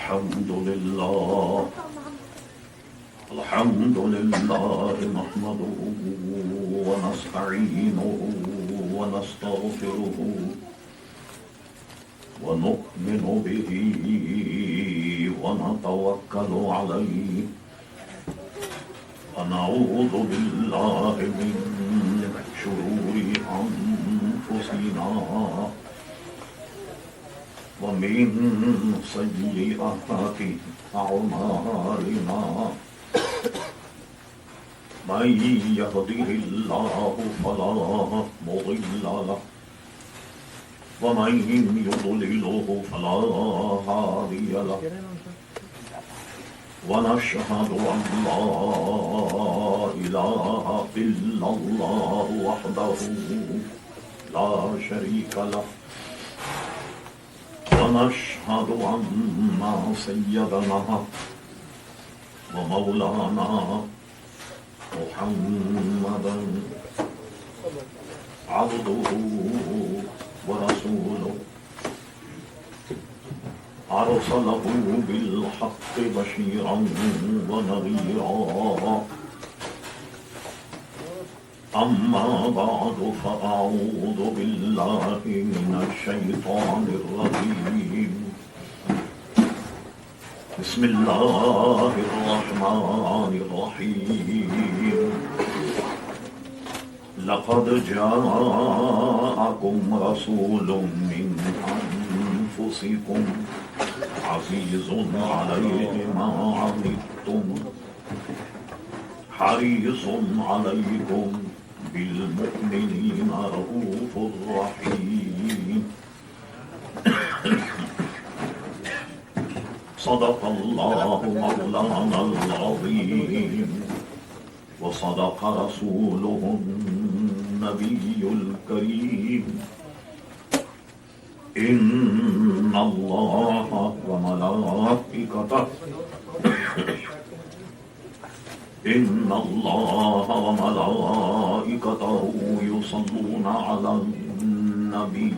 الحمد لله نحمده ونستعينه ونستغفره ونؤمن به ونتوكل عليه ونعوذ بالله من شرور أنفسنا ومن سيئات أعمالنا من يهده الله فلا مضل له ومن يضلله فلا هادي له ونشهد أن لا إله إلا الله وحده لا شريك له ونشهد أن سيدنا ومولانا محمدا عبده ورسوله أرسله بالحق بشيرا ونذيرا أما بعد فأعوذ بالله من الشيطان الرجيم بسم الله الرحمن الرحيم لقد جاءكم رسول من أنفسكم عزيز عليه ما عنتم حريص عليكم بالمؤمنين رؤوف رحيم صدق الله مولانا العظيم وصدق رسوله النبي الكريم إن الله وملائكته يصلون على النبي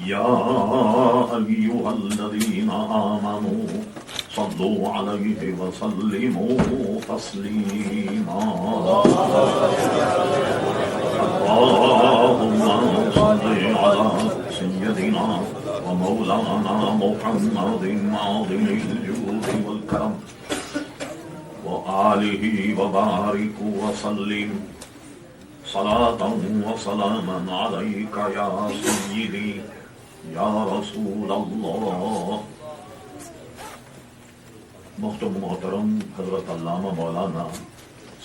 يا أيها الذين آمنوا صلوا عليه وسلموا تسليما اللهم صل على سيدنا ومولانا محمد عظيم الجود والكرم وآله وبارك وسلم صلاة وسلاما عليك يا سيدي یا رسول اللہ. مختم محترم حضرت علامہ مولانا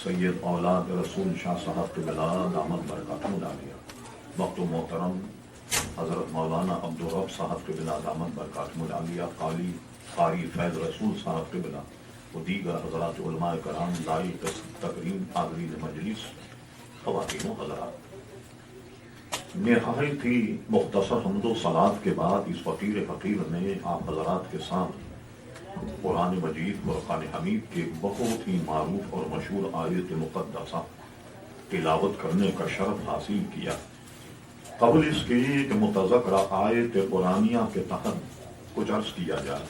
سید اولاد رسول شاہ صاحب قبلہ دامت برکاتہ العالیہ، مختم محترم حضرت مولانا عبدالرب صاحب قبلہ دامت برکاتہ العالیہ، قاری فیض رسول صاحب قبلہ و دیگر حضرات علماء کرام، لائق تکریم حاضرین مجلس، خواتین و حضرات، نہایت ہی مختصر حمد و صلات کے بعد اس فقیر فقیر نے آپ حضرات کے ساتھ قرآن مجید فرقان حمید کے بہت ہی معروف اور مشہور آیت مقدسہ تلاوت کرنے کا شرف حاصل کیا. قبل اس کے کہ متذکرہ آیت قرآنیہ کے تحت کچھ عرض کیا جائے،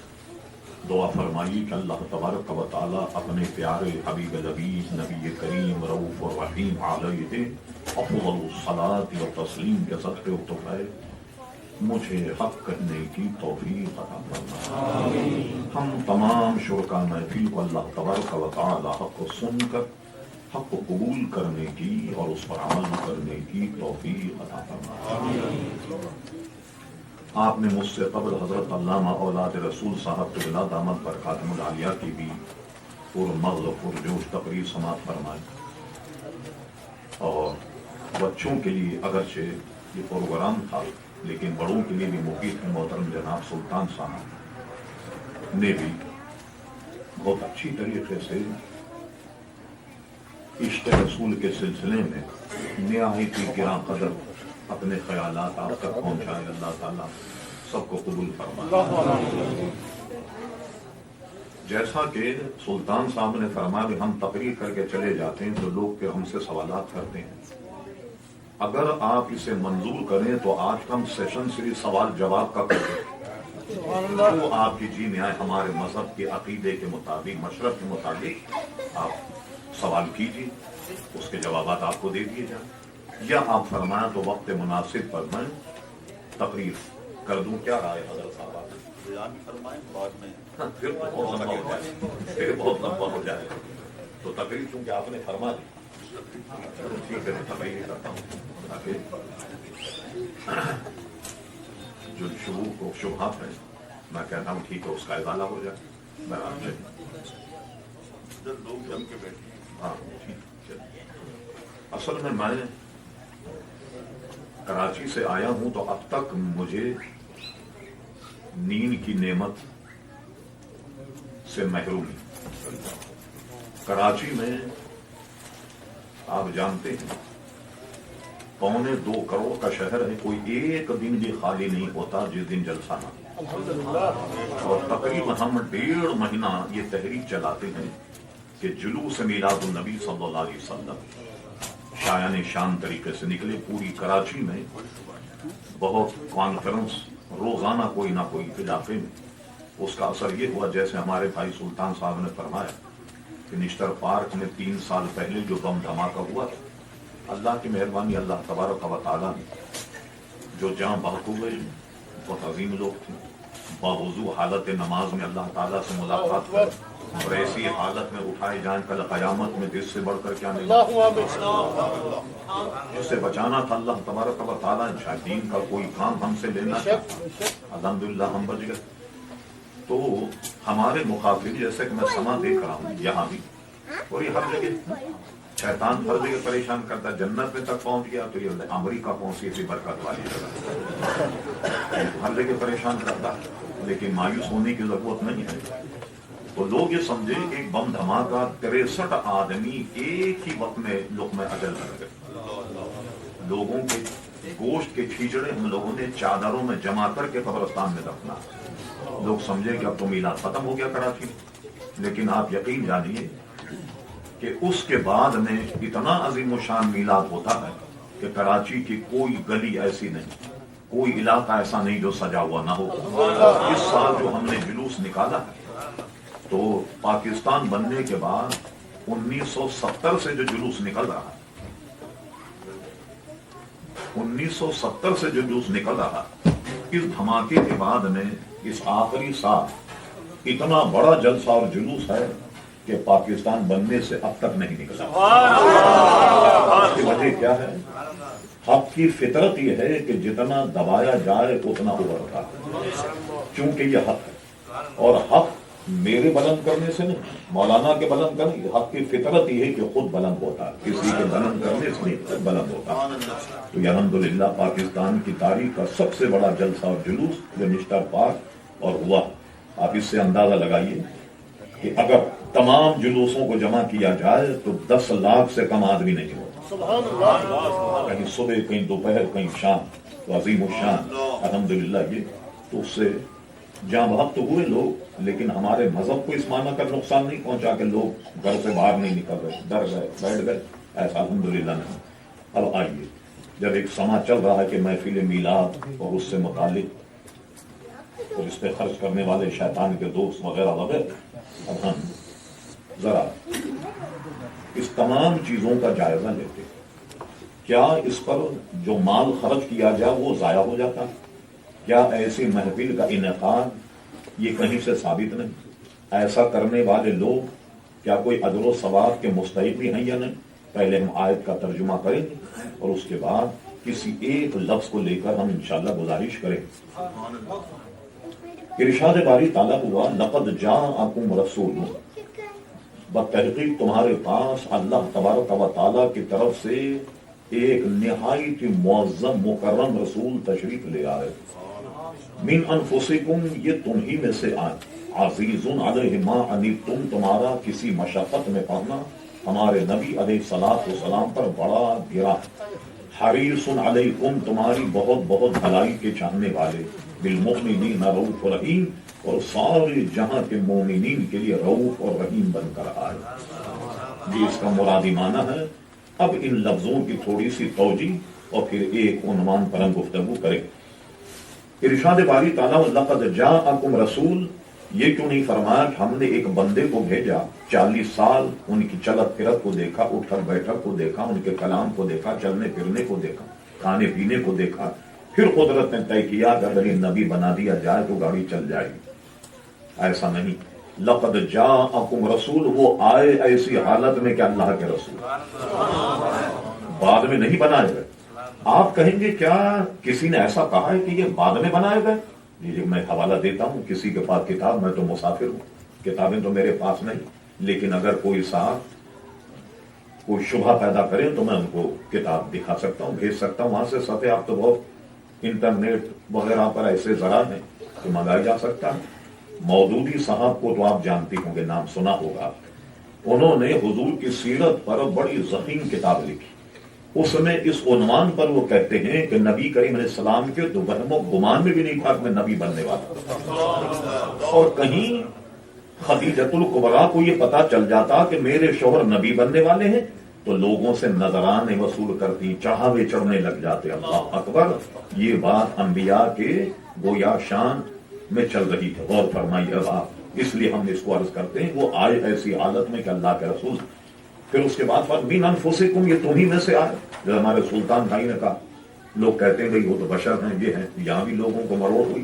دعا فرمائی کہ اللہ تبارک و تعالی اپنے پیارے حبیب لبیب نبی کریم رؤوف الرحیم علیہ افضل الصلاۃ و تسلیم کے صدقے و تحفے مجھے حق کہنے کی توفیق عطا فرمائے. ہم تمام شرکا محفل کو اللہ تبارک و تعالی حق کو سن کر حق کو قبول کرنے کی اور اس پر عمل کرنے کی توفیق عطا فرمائے. آپ نے مجھ سے قبل حضرت علامہ اولاد رسول صاحب قبلہ دامت برکاتہ العالیہ کی بھی پرمغز پرجوش تقریر سماعت فرمائی، اور بچوں کے لیے اگرچہ یہ پروگرام تھا لیکن بڑوں کے لیے بھی مفید محترم جناب سلطان صاحب نے بھی بہت اچھی طریقے سے عشق رسول کے سلسلے میں نہایت ہی گراں قدر اپنے خیالات آپ تک پہنچائے. اللہ تعالیٰ سب کو قبول فرمائے. جیسا کہ سلطان صاحب نے فرمایا کہ ہم تقریر کر کے چلے جاتے ہیں تو لوگ پھر ہم سے سوالات کرتے ہیں. اگر آپ اسے منظور کریں تو آج ہم سیشن صرف سوال جواب کا کریں. وہ آپ کی جی میں آئے ہمارے مذہب کے عقیدے کے مطابق، مشرب کے مطابق آپ سوال کیجیے، اس کے جوابات آپ کو دے دیے جائیں، یا آپ فرمائیں تو وقت مناسب پر میں تقریر کر دوں۔ کیا رائے حضرت صاحب آپ؟ فرمائیں بعد میں پھر بہت لمبا ہو جائے، پھر بہت لمبا ہو جائے تو تقریر چونکہ آپ نے فرما دی، چلو ٹھیک ہے میں تقریر ہی کرتا ہوں تاکہ جو شروع کو شبہات ہیں میں کہتا ہوں ٹھیک ہے اس کا ازالہ ہو جائے۔ میں آپ سے لوگ جم کے بیٹھے ہاں ٹھیک ہے۔ اصل میں کراچی سے آیا ہوں تو اب تک مجھے نیند کی نعمت سے محرومی۔ کراچی میں آپ جانتے ہیں 2.25 کروڑ کا شہر ہے، کوئی ایک دن بھی خالی نہیں ہوتا جس دن جلسہ نہ ہو، اور تقریباً ہم 1.5 مہینہ یہ تحریک چلاتے ہیں کہ جلوس میلاد النبی صلی اللہ علیہ وسلم شایان شان طریقے سے نکلے۔ پوری کراچی میں بہت کانفرنس روزانہ کوئی نہ کوئی علاقے میں۔ اس کا اثر یہ ہوا جیسے ہمارے بھائی سلطان صاحب نے فرمایا کہ نشتر پارک میں 3 سال پہلے جو بم دھماکہ ہوا، اللہ کی مہربانی، اللہ تبارک و تعالیٰ نے جو جہاں بحق ہوئے بہت عظیم لوگ تھے، باوضو حالت نماز میں اللہ تعالیٰ سے ملاقات کر اور ایسی حالت میں اٹھائے جائیں کل قیامت میں جس سے بڑھ کر کیا نہیں، جس سے بچانا تھا اللہ تبارک و تعالیٰ نے، شاید دین کا کوئی کام ہم سے لینا تھا، الحمدللہ ہم بچ گئے۔ تو ہمارے مخاطب جیسے کہ میں سما دیکھ رہا ہوں یہاں بھی، اور یہ ہر جگہ شیطان ہر جگہ پریشان کرتا، جنت میں تک پہنچ گیا تو یہ امریکہ پہنچی تھی برکت والی جگہ، ہر جگہ پریشان کرتا، لیکن مایوس ہونے کی ضرورت نہیں ہے۔ تو لوگ یہ سمجھے کہ ایک بم دھماکہ 63 آدمی ایک ہی وقت میں لقمہ اجل کر گئے۔ لوگوں کے گوشت کے کھیچڑے ہم لوگوں نے چادروں میں جمع کر کے قبرستان میں دفنا۔ لوگ سمجھے کہ اب تو میلاد ختم ہو گیا کراچی، لیکن آپ یقین جانیے کہ اس کے بعد میں اتنا عظیم و شان میلاد ہوتا ہے کہ کراچی کی کوئی گلی ایسی نہیں، کوئی علاقہ ایسا نہیں جو سجا ہوا نہ ہو۔ اس سال جو ہم نے جلوس نکالا ہے تو پاکستان بننے کے بعد 1970 سے جو جلوس نکل رہا ہے، 1970 سے جو جلوس نکل رہا ہے، اس دھماکے کے بعد میں اس آخری سال اتنا بڑا جلسہ اور جلوس ہے کہ پاکستان بننے سے اب تک نہیں نکلا۔ اس کی وجہ کیا ہے؟ حق کی فطرت یہ ہے کہ جتنا دبایا جائے اتنا ابھرتا ہے، چونکہ یہ حق ہے، اور حق میرے بلند کرنے سے نہیں، مولانا کے بلند کرنے، حق کی فطرت یہ ہے کہ خود بلند ہوتا ہے، کسی کے بلند کرنے سے نہیں، خود بلند ہوتا ہے۔ تو یہ الحمدللہ پاکستان کی تاریخ کا سب سے بڑا جلسہ اور جلوس جو نشتر پارک اور ہوا۔ آپ اس سے اندازہ لگائیے کہ اگر تمام جلوسوں کو جمع کیا جائے تو 10 لاکھ سے کم آدمی نہیں ہوتا، کہیں صبح کہیں دوپہر کہیں شام، تو عظیم الشان الحمدللہ۔ یہ تو اس سے جہاں بحق تو ہوئے لوگ، لیکن ہمارے مذہب کو اس معنی کا نقصان نہیں پہنچا کہ لوگ گھر سے باہر نہیں نکل رہے، ڈر گئے، بیٹھ گئے، ایسا الحمدللہ نہیں۔ اب آئیے، جب ایک سما چل رہا ہے کہ محفل میلاد اور اس سے متعلق اور اس پہ خرچ کرنے والے شیطان کے دوست وغیرہ وغیرہ، اب ہم ذرا اس تمام چیزوں کا جائزہ لیتے ہیں۔ کیا اس پر جو مال خرچ کیا جائے وہ ضائع ہو جاتا ہے؟ کیا ایسی محفل کا انعقاد یہ کہیں سے ثابت نہیں؟ ایسا کرنے والے لوگ کیا کوئی اجر و ثواب کے مستحق بھی ہیں یا نہیں؟ پہلے ہم آیت کا ترجمہ کریں گے اور اس کے بعد کسی ایک لفظ کو لے کر ہم انشاءاللہ گزارش کریں۔ ارشاد باری تعالیٰ ہوا، لقد جاءکم رسول، بتحقیق تمہارے پاس اللہ تبارک و تعالیٰ کی طرف سے ایک نہایت معظم مکرم رسول تشریف لے آئے، من انفسکم، یہ تم ہی میں سے عزیز علیہ ما عنتم، تمہارا کسی مشقت میں پڑنا ہمارے نبی علیہ الصلوۃ والسلام پر بڑا گرا، حریص علیکم، تمہاری بہت بہت بھلائی کے چاہنے والے، بالمؤمنین رؤوف رحیم، اور سارے جہاں کے مومنین کے لیے رؤوف اور رحیم بن کر آئے۔ یہ اس کا مرادی معنی ہے۔ اب ان لفظوں کی تھوڑی سی توجیہ اور پھر ایک عنوان پر ہم گفتگو کریں۔ ارشاد باری تعالیٰ لقد جاءکم رسول، یہ کیوں نہیں فرمایا کہ ہم نے ایک بندے کو بھیجا، 40 سال ان کی چلت پھرت کو دیکھا، اٹھک بیٹھک کو دیکھا، ان کے کلام کو دیکھا، چلنے پھرنے کو دیکھا، کھانے پینے کو دیکھا، پھر قدرت نے طے کیا کہ اگر یہ نبی بنا دیا جائے تو گاڑی چل جائے گی۔ ایسا نہیں، لقد جاءکم رسول، وہ آئے ایسی حالت میں کہ اللہ کے رسول، بعد میں نہیں بنائے گئے۔ آپ کہیں گے کیا کسی نے ایسا کہا ہے کہ یہ بعد میں بنائے گئے؟ یہ میں حوالہ دیتا ہوں، کسی کے پاس کتاب، میں تو مسافر ہوں، کتابیں تو میرے پاس نہیں، لیکن اگر کوئی صاحب کوئی شبہ پیدا کرے تو میں ان کو کتاب دکھا سکتا ہوں، بھیج سکتا ہوں وہاں سے۔ سطح آپ تو بہت انٹرنیٹ وغیرہ پر ایسے ذرائع ہیں کہ منگایا جا سکتا ہے۔ مودودی صاحب کو تو آپ جانتی ہوں گے، نام سنا ہوگا، انہوں نے حضور کی سیرت پر بڑی ضخیم کتاب لکھی۔ اس میں اس عنوان پر وہ کہتے ہیں کہ نبی کریم علیہ السلام کے تو وہم و گمان میں بھی نہیں تھا کہ میں نبی بننے والا، اور کہیں خدیجۃ الکبریٰ کو یہ پتا چل جاتا کہ میرے شوہر نبی بننے والے ہیں تو لوگوں سے نذرانے وصول کرتی، چڑھاوے چڑھنے لگ جاتے۔ اللہ اکبر، یہ بات انبیاء کے گویا شان میں چل رہی ہے، غور فرمائیے اب آپ۔ اس لیے ہم اس کو عرض کرتے ہیں وہ آئے ایسی حالت میں کہ اللہ کے رسول۔ پھر اس کے بعد من انفسکم، یہ تمہیں میں سے آئے، جو ہمارے سلطان بھائی نے کہا۔ لوگ کہتے ہیں بھئی وہ تو بشر ہیں، یہ ہیں، یہاں بھی لوگوں کو مروڑ ہوئی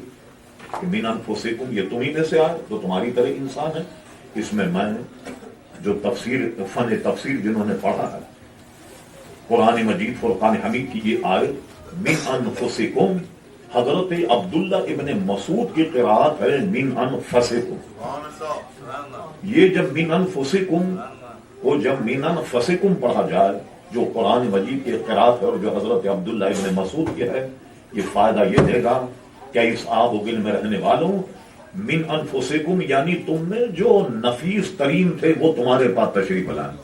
کہ من انفسکم، یہ تمہیں میں سے آئے تو تمہاری طرح انسان ہے۔ اس میں جو فن تفسیر جنہوں نے پڑھا ہے، قرآن مجید فرقان حمید کی یہ آیت من انفسکم، حضرت عبداللہ ابن مسعود کی قرأت ہے من انفسکم۔ یہ جب من انفسکم، وہ جب من انفسکم پڑھا جائے جو قرآن مجید کی قرأت ہے اور جو حضرت عبداللہ ابن مسعود کی ہے، یہ فائدہ یہ دے گا کہ اس آب و گل میں رہنے والوں، من انفسکم یعنی تم میں جو نفیس ترین تھے وہ تمہارے پاس تشریف لائیں،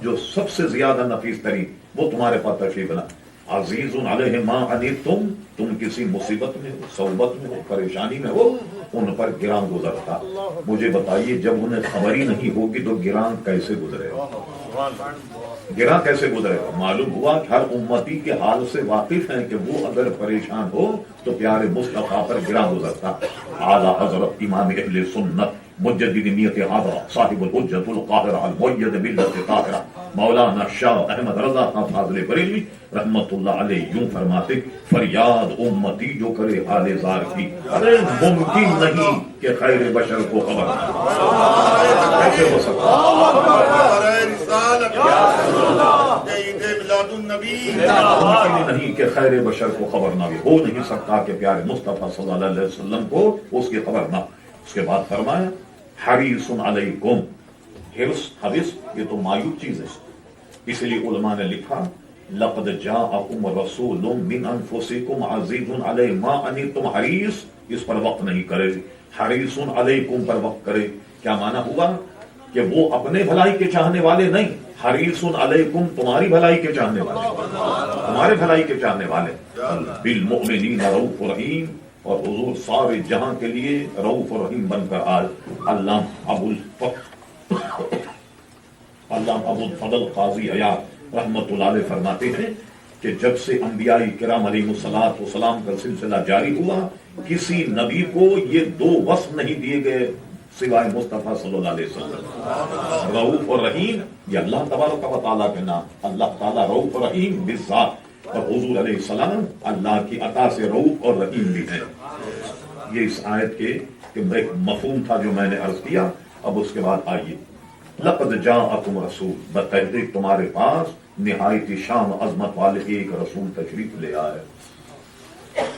جو سب سے زیادہ نفیس ترین وہ تمہارے پاس تشریف لائیں۔ عزیز علیہ ما عنتم، تم کسی مصیبت میں ہو، صعوبت میں ہو، پریشانی میں ہو، ان پر گراں گزرتا۔ مجھے بتائیے جب انہیں خبر ہی نہیں ہوگی تو گراں کیسے گزرے گا؟ گراں کیسے گزرے گا؟ معلوم ہوا کہ ہر امتی کے حال سے واقف ہیں کہ وہ اگر پریشان ہو تو پیارے مصطفیٰ پر گراں گزرتا۔ اعلیٰ حضرت امام اہل سنت مجدد نیت حاضرہ صاحب الحجت القاہرہ المؤید ملت طاہرہ مولانا شاہ احمد رضا خان فاضل بریلوی رحمت اللہ علیہ یوں فرماتے، فریاد امتی جو کرے حال زار کی، ارے ممکن نہیں کہ خیر بشر کو خبر کیسے ہو سکتا؟ ممکن نہیں کہ خیر بشر کو خبر نہ ہو نہیں سکتا کہ پیارے مصطفیٰ صلی اللہ علیہ وسلم کو اس کی خبر نہ۔ اس کے بعد فرمایا حریص علیکم، حرص حرص یہ تو مایوب چیز ہے، اس لیے علماء نے لکھا لقد جاءکم رسول من انفسکم عزیز علیہ ما عنتم حریص، اس پر وقت نہیں کرے، حریص علیکم پر وقت کرے۔ کیا معنی ہوا کہ وہ اپنے بھلائی کے چاہنے والے نہیں، حریص علیکم تمہاری بھلائی کے چاہنے والے، تمہارے بھلائی کے چاہنے والے۔ بالمؤمنین رؤوف رحیم، اور حضور سارے جہاں کے لیے رؤوف رحیم بن کر آج علامہ ابو الفضل قاضی عیاض رحمت اللہ علیہ فرماتے ہیں کہ جب سے انبیاء کرام علیہ الصلوۃ والسلام کا سلسلہ جاری ہوا، کسی نبی کو یہ دو وصف نہیں دیے گئے سوائے مصطفیٰ صلی اللہ علیہ وسلم۔ رؤوف اور رحیم یہ اللہ تبارک و تعالیٰ کے نام، اللہ تعالیٰ رؤوف اور رحیم بالذات، اور حضور علیہ السلام اللہ کی عطا سے رؤوف اور رحیم بھی ہیں۔ یہ اس آیت کے ایک مفہوم تھا جو میں نے عرض کیا۔ اب اس کے بعد آئیے لقد جاءکم رسول، بتحقیق تمہارے پاس نہایت شان عظمت والے ایک رسول تشریف لے آئے۔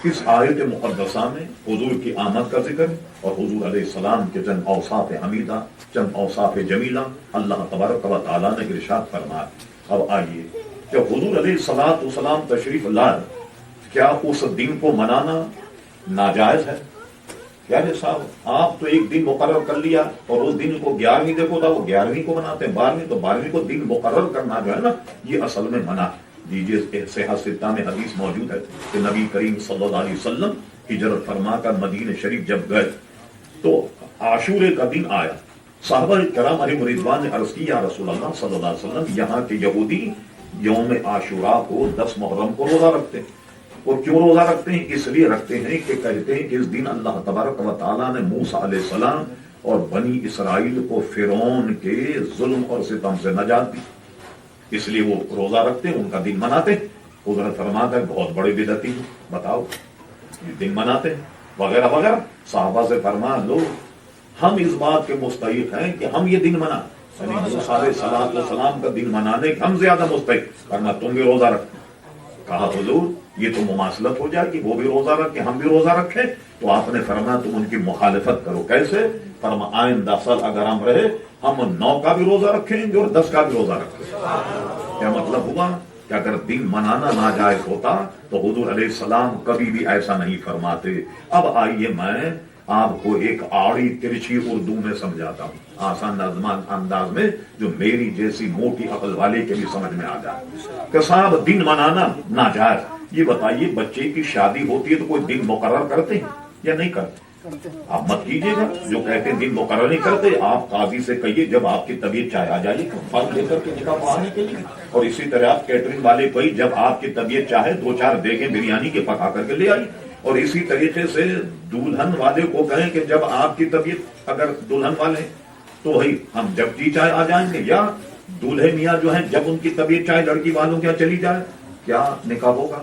اس آیت مقدسہ میں حضور کی آمد کا ذکر اور حضور علیہ السلام کے چند اوصاف حمیدہ، چند اوصاف جمیلہ اللہ تبارک و تعالیٰ نے ارشاد فرمایا۔ اب آئیے جب حضور علیہ الصلوۃ والسلام تشریف لائے، کیا اس دن کو منانا ناجائز ہے؟ یعنی صاحب آپ تو ایک دن مقرر کر لیا اور اس دن کو 11ویں دیکھو تھا، وہ 11ویں کو مناتے ہیں، 12ویں تو 12ویں کو دن مقرر کرنا جو ہے نا، یہ اصل میں منع دیجیے۔ صحیح ستہ میں حدیث موجود ہے کہ نبی کریم صلی اللہ علیہ وسلم ہجرت فرما کر مدینہ شریف جب گئے تو عاشورے کا دن آیا۔ صحابہ کرام علیہ رضوان نے عرض کی یا رسول اللہ صلی اللہ علیہ وسلم، یہاں کے یہودی یوم عاشورہ کو 10 محرم کو روزہ رکھتے، وہ کیوں روزہ رکھتے ہیں؟ اس لیے رکھتے ہیں کہ کہتے ہیں کہ اس دن اللہ تبارک و تعالیٰ نے موسیٰ علیہ السلام اور بنی اسرائیل کو فرعون کے ظلم اور ستم سے نجات دی، اس لیے وہ روزہ رکھتے ہیں، ان کا دن مناتے ہیں۔ حضرت فرماتا ہے بہت بڑے بدعتی ہیں، بتاؤ یہ دن مناتے ہیں وغیرہ وغیرہ۔ صحابہ سے فرما لو ہم اس بات کے مستحق ہیں کہ ہم یہ دن منائیں، یعنی موسیٰ علیہ السلام کا دن منانے کے ہم زیادہ مستحق، ورنہ تم بھی روزہ رکھتے۔ کہا حضور یہ تو مماثلت ہو جائے گی، وہ بھی روزہ رکھے ہم بھی روزہ رکھیں، تو آپ نے فرمایا تم ان کی مخالفت کرو۔ کیسے؟ فرما آئندہ سال اگر ہم رہے ہم 9 کا بھی روزہ رکھیں گے اور 10 کا بھی روزہ رکھیں گے۔ کیا مطلب ہوا کہ اگر دن منانا ناجائز ہوتا تو حضور علیہ السلام کبھی بھی ایسا نہیں فرماتے۔ اب آئیے میں آپ کو ایک آڑی ترچھی اردو میں سمجھاتا ہوں، آسان انداز میں، جو میری جیسی موٹی عقل والے کے بھی سمجھ میں آ جائے کہ صاحب دن منانا ناجائز۔ یہ بتائیے بچے کی شادی ہوتی ہے تو کوئی دن مقرر کرتے ہیں یا نہیں کرتے؟ آپ مت کیجیے گا، جو کہتے ہیں دن مقرر نہیں کرتے، آپ قاضی سے کہیے جب آپ کی طبیعت چاہے آ جائیے فرض لے کر کے نکاح پڑھانے کے لیے، اور اسی طرح آپ کیٹرنگ والے کوئی جب آپ کی طبیعت چاہے 2-4 دیگیں بریانی کے پکا کر کے لے آئیے، اور اسی طریقے سے دلہن والے کو کہیں کہ جب آپ کی طبیعت اگر دلہن والے ہیں تو وہی ہم جب جی چاہے آ جائیں گے، یا دولہے میاں جو ہیں جب ان کی طبیعت چاہے لڑکی والوں کے یہاں چلی جائے۔ کیا نکاح ہوگا؟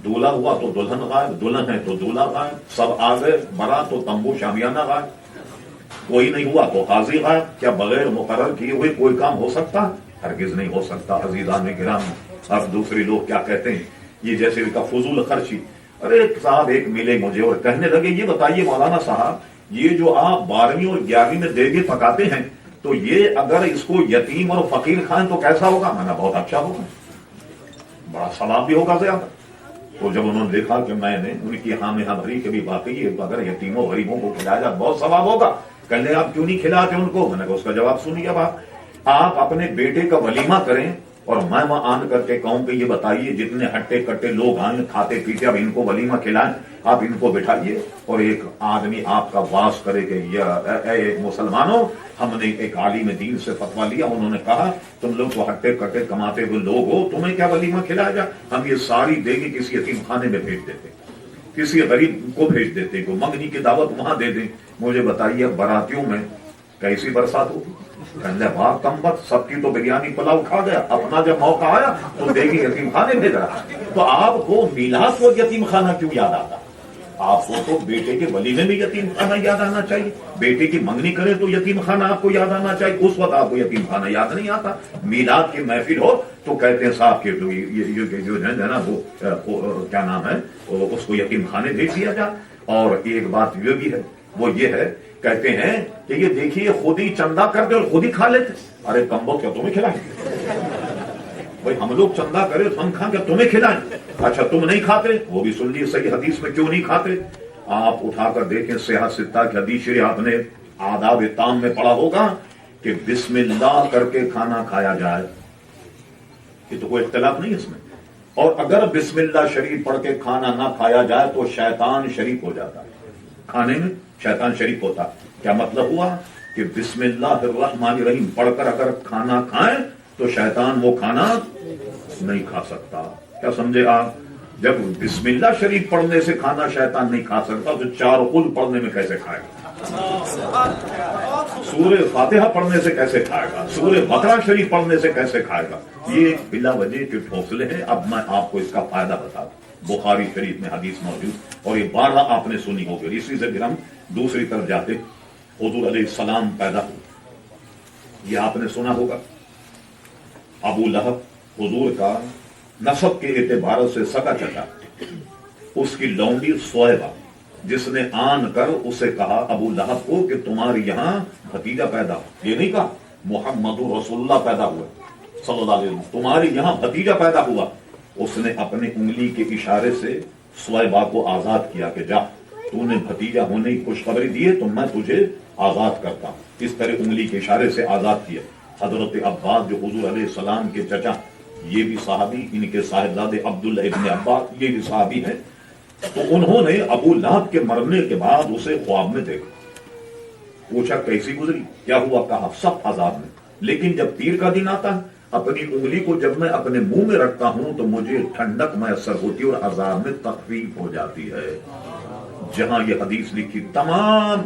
دولہا ہوا تو دلہن غائب، دلہن ہے تو دولہا غائب، سب آ گئے برات تو تمبو شامیانہ غائب، کوئی نہیں ہوا تو قاضی غائب۔ کیا بغیر مقرر کیے ہوئے کوئی کام ہو سکتا؟ ہرگز نہیں ہو سکتا۔ عزیزان گرامی، اب دوسرے لوگ کیا کہتے ہیں، یہ جیسے ان کا فضول خرچی۔ ارے صاحب ایک ملے مجھے اور کہنے لگے یہ بتائیے مولانا صاحب یہ جو آپ 12ویں اور 11ویں میں دیگیں پکاتے ہیں تو یہ اگر اس کو یتیم اور فقیر کھائیں تو کیسا ہوگا؟ میں نے بہت اچھا ہوگا، بڑا ثواب بھی ہوگا زیادہ۔ تو جب انہوں نے دیکھا کہ میں نے ان کی ہاں میں ہاں بھری کہ بھی واقعی اگر یتیموں غریبوں کو کھلایا جائے بہت ثواب ہوگا، کہنے آپ کیوں نہیں کھلاتے ان کو؟ میں نے کہا اس کا جواب سنیے، اب آپ اپنے بیٹے کا ولیمہ کریں اور میں وہاں آن کر کے کہوں کہ یہ بتائیے جتنے ہٹے کٹے لوگ آئیں کھاتے پیتے اب ان کو ولیمہ کھلائیں، آپ ان کو بٹھائیے اور ایک آدمی آپ کا واس کرے کہ اے مسلمانوں ہم نے ایک عالم دین سے فتویٰ لیا، انہوں نے کہا تم لوگ تو ہٹے کٹے کماتے ہوئے لوگ ہو، تمہیں کیا ولیمہ کھلایا جائے؟ ہم یہ ساری دیگیں کسی یتیم خانے میں بھیج دیتے، کسی غریب کو بھیج دیتے، کو منگنی کی دعوت وہاں دے دیں۔ مجھے بتائیے براتیوں میں کیسی برسات ہوگی؟ کہنے واہ کم وقت سب کی تو بریانی پلاؤ کھا گیا، اپنا جب موقع آیا تو دیگی یتیم خانے بھیج رہا۔ تو آپ کو میلاد کو یتیم خانہ کیوں یاد آتا؟ آپ کو تو بیٹے کے ولیمے میں یتیم خانہ یاد آنا چاہیے، بیٹے کی منگنی کرے تو یتیم خانہ آپ کو یاد آنا چاہیے، اس وقت آپ کو یتیم خانہ یاد نہیں آتا۔ میلاد کی محفل ہو تو کہتے ہیں صاحب کہ جو ہے نا وہ کیا نام ہے اس کو یتیم خانے بھیج دیا جائے۔ اور ایک بات یہ بھی ہے، وہ یہ ہے کہتے ہیں کہ یہ دیکھیے خود ہی چندہ کر دے اور خود ہی کھا لیتے۔ ارے کمبو کیا تمہیں کھلائیں؟ بھائی ہم لوگ چندہ کرے تو ہم کھائیں کیا تمہیں کھلائیں؟ اچھا تم نہیں کھاتے، وہ بھی سن لیے صحیح حدیث میں کیوں نہیں کھاتے۔ آپ اٹھا کر دیکھیں صحیح ستہ کی حدیث شریف آپ نے آداب تام میں پڑھا ہوگا کہ بسم اللہ کر کے کھانا کھایا جائے، یہ تو کوئی اختلاف نہیں اس میں۔ اور اگر بسم اللہ شریف پڑھ کے کھانا نہ کھایا جائے تو شیطان شریک ہو جاتا ہے، کھانے میں شیطان شریک ہوتا۔ کیا مطلب ہوا کہ بسم اللہ الرحمن الرحیم پڑھ کر اگر کھانا کھائیں تو شیطان وہ کھانا نہیں کھا سکتا۔ کیا سمجھے آپ؟ جب بسم اللہ شریف پڑھنے سے کھانا شیطان نہیں کھا سکتا تو 4 قل پڑھنے میں کیسے کھائے گا؟ سورہ فاتحہ پڑھنے سے کیسے کھائے گا؟ سورہ بقرہ شریف پڑھنے سے کیسے کھائے گا؟ یہ بلا وجہ کے فاصلے ہیں۔ اب میں آپ کو اس کا فائدہ بتا دوں، بخاری شریف میں حدیث موجود اور یہ بارہ آپ نے سنی ہوگی۔ اسی سے پھر ہم دوسری طرف جاتے، حضور علیہ السلام پیدا ہوئے، یہ آپ نے سنا ہوگا۔ ابو لہب حضور کا نسب کے اعتبار سے سگا چچا، اس کی لونڈی سویبہ جس نے آن کر اسے کہا ابو لہب کو کہ تمہارے یہاں بھتیجا پیدا ہو، یہ نہیں کہا محمد رسول اللہ پیدا ہوا صلی اللہ علیہ وسلم، تمہارے یہاں بھتیجا پیدا ہوا۔ اس نے اپنی انگلی کے اشارے سے سویبہ کو آزاد کیا کہ جا تو نے بھتیجا ہونے کی خوشخبری دی ہے تو میں تجھے آزاد کرتا ہوں۔ اس طرح انگلی کے اشارے سے آزاد کیا۔ حضرت عباس جو حضور علیہ السلام کے چچا، یہ بھی صحابی، ان کے صاحبزادے عبداللہ ابن عباس یہ بھی صحابی ہیں۔ تو انہوں نے ابو لہب کے مرنے کے بعد اسے خواب میں دیکھا، پوچھا کیسی گزری، کیا ہوا؟ کہا سب عذاب میں، لیکن جب پیر کا دن آتا ہے اپنی انگلی کو جب میں اپنے منہ میں رکھتا ہوں تو مجھے ٹھنڈک میسر ہوتی ہے اور عذاب میں تخفیف ہو جاتی ہے. جہاں یہ حدیث لکھی تمام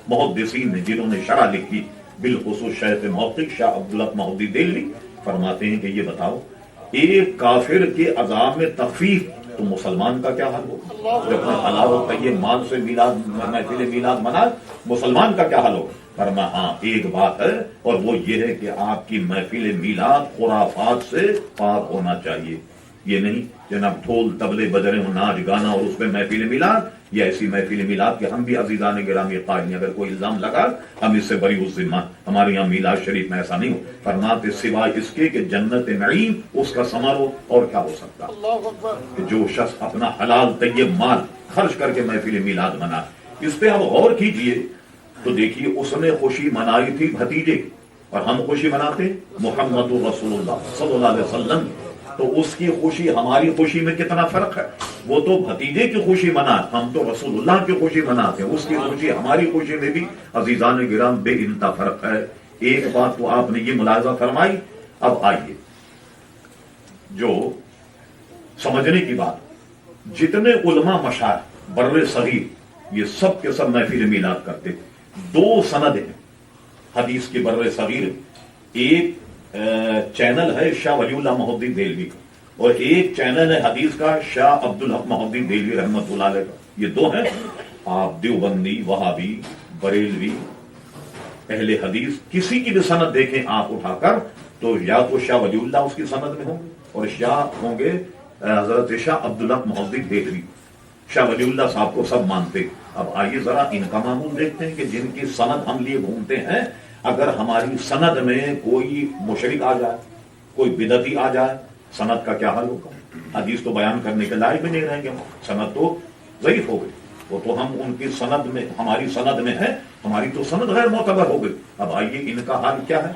محدثین نے جنہوں نے شرح لکھی بالخصوص شیخ محقق شاہ عبدالحق محدودی دہلوی فرماتے ہیں کہ یہ بتاؤ ایک کافر کے عذاب میں تخفیف تو مسلمان کا کیا حال ہوگا؟ جب میں حلال و طیب مال سے محفل میلاد منا مسلمان کا کیا حال ہوگا؟ فرمایا ہاں ایک بات ہے اور وہ یہ ہے کہ آپ کی محفل میلاد خرافات سے پاک ہونا چاہیے. یہ نہیں جناب ڈھول تبلے بجرے ناچ گانا اور اس پہ محفل میلاد یا ایسی محفل میلاد کہ ہم بھی عزیزان گرامی قائل نہیں. اگر کوئی الزام لگا ہم اس سے بری الذمہ. ہمارے یہاں میلاد شریف میں ایسا نہیں ہو. فرماتے سوائے اس کے کہ جنت نعیم اس کا ثمر ہو اور کیا ہو سکتا کہ جو شخص اپنا حلال طیب مال خرچ کر کے محفل میلاد منا. اس پہ آپ غور کیجئے تو دیکھیے اس نے خوشی منائی تھی بھتیجے کی اور ہم خوشی مناتے محمد رسول اللہ صلی اللہ علیہ وسلم. تو اس کی خوشی ہماری خوشی میں کتنا فرق ہے. وہ تو بھتیجے کی خوشی منا, ہم تو رسول اللہ کی خوشی مناتے ہیں. اس کی خوشی ہماری خوشی میں بھی عزیزان گرام بے انتہا فرق ہے. ایک بات تو آپ نے یہ ملاحظہ فرمائی. اب آئیے جو سمجھنے کی بات, جتنے علماء مشائخ بر صغیر یہ سب کے سب محفل میلاد کرتے. دو سند ہیں حدیث کے بر صغیر. ایک چینل ہے شاہ ولی اللہ محدودی دہلوی کا اور ایک چینل ہے حدیث کا شاہ عبدالحق محدودی دہلوی رحمۃ اللہ علیہ کا. یہ دو ہیں. آپ دیوبندی وہابی بریلوی اہل حدیث کسی کی بھی سند دیکھیں آپ اٹھا کر تو یا تو شاہ ولی اللہ اس کی سند میں ہوں گے اور شاہ ہوں گے حضرت شاہ عبدالحق محدودی دہلوی. شاہ ولی اللہ صاحب کو سب مانتے. اب آئیے ذرا ان کا معمول دیکھتے ہیں کہ جن کی سند ہم لیے گھومتے ہیں. اگر ہماری سند میں کوئی مشرک آ جائے کوئی بدعتی آ جائے سند کا کیا حال ہوگا؟ حدیث تو بیان کرنے کے لائق بھی نہیں رہیں گے. سند تو ضعیف ہو گئی. وہ تو ہم ان کی سند میں ہماری سند میں ہے, ہماری تو سند غیر معتبر ہو گئی. اب آئیے ان کا حال کیا ہے.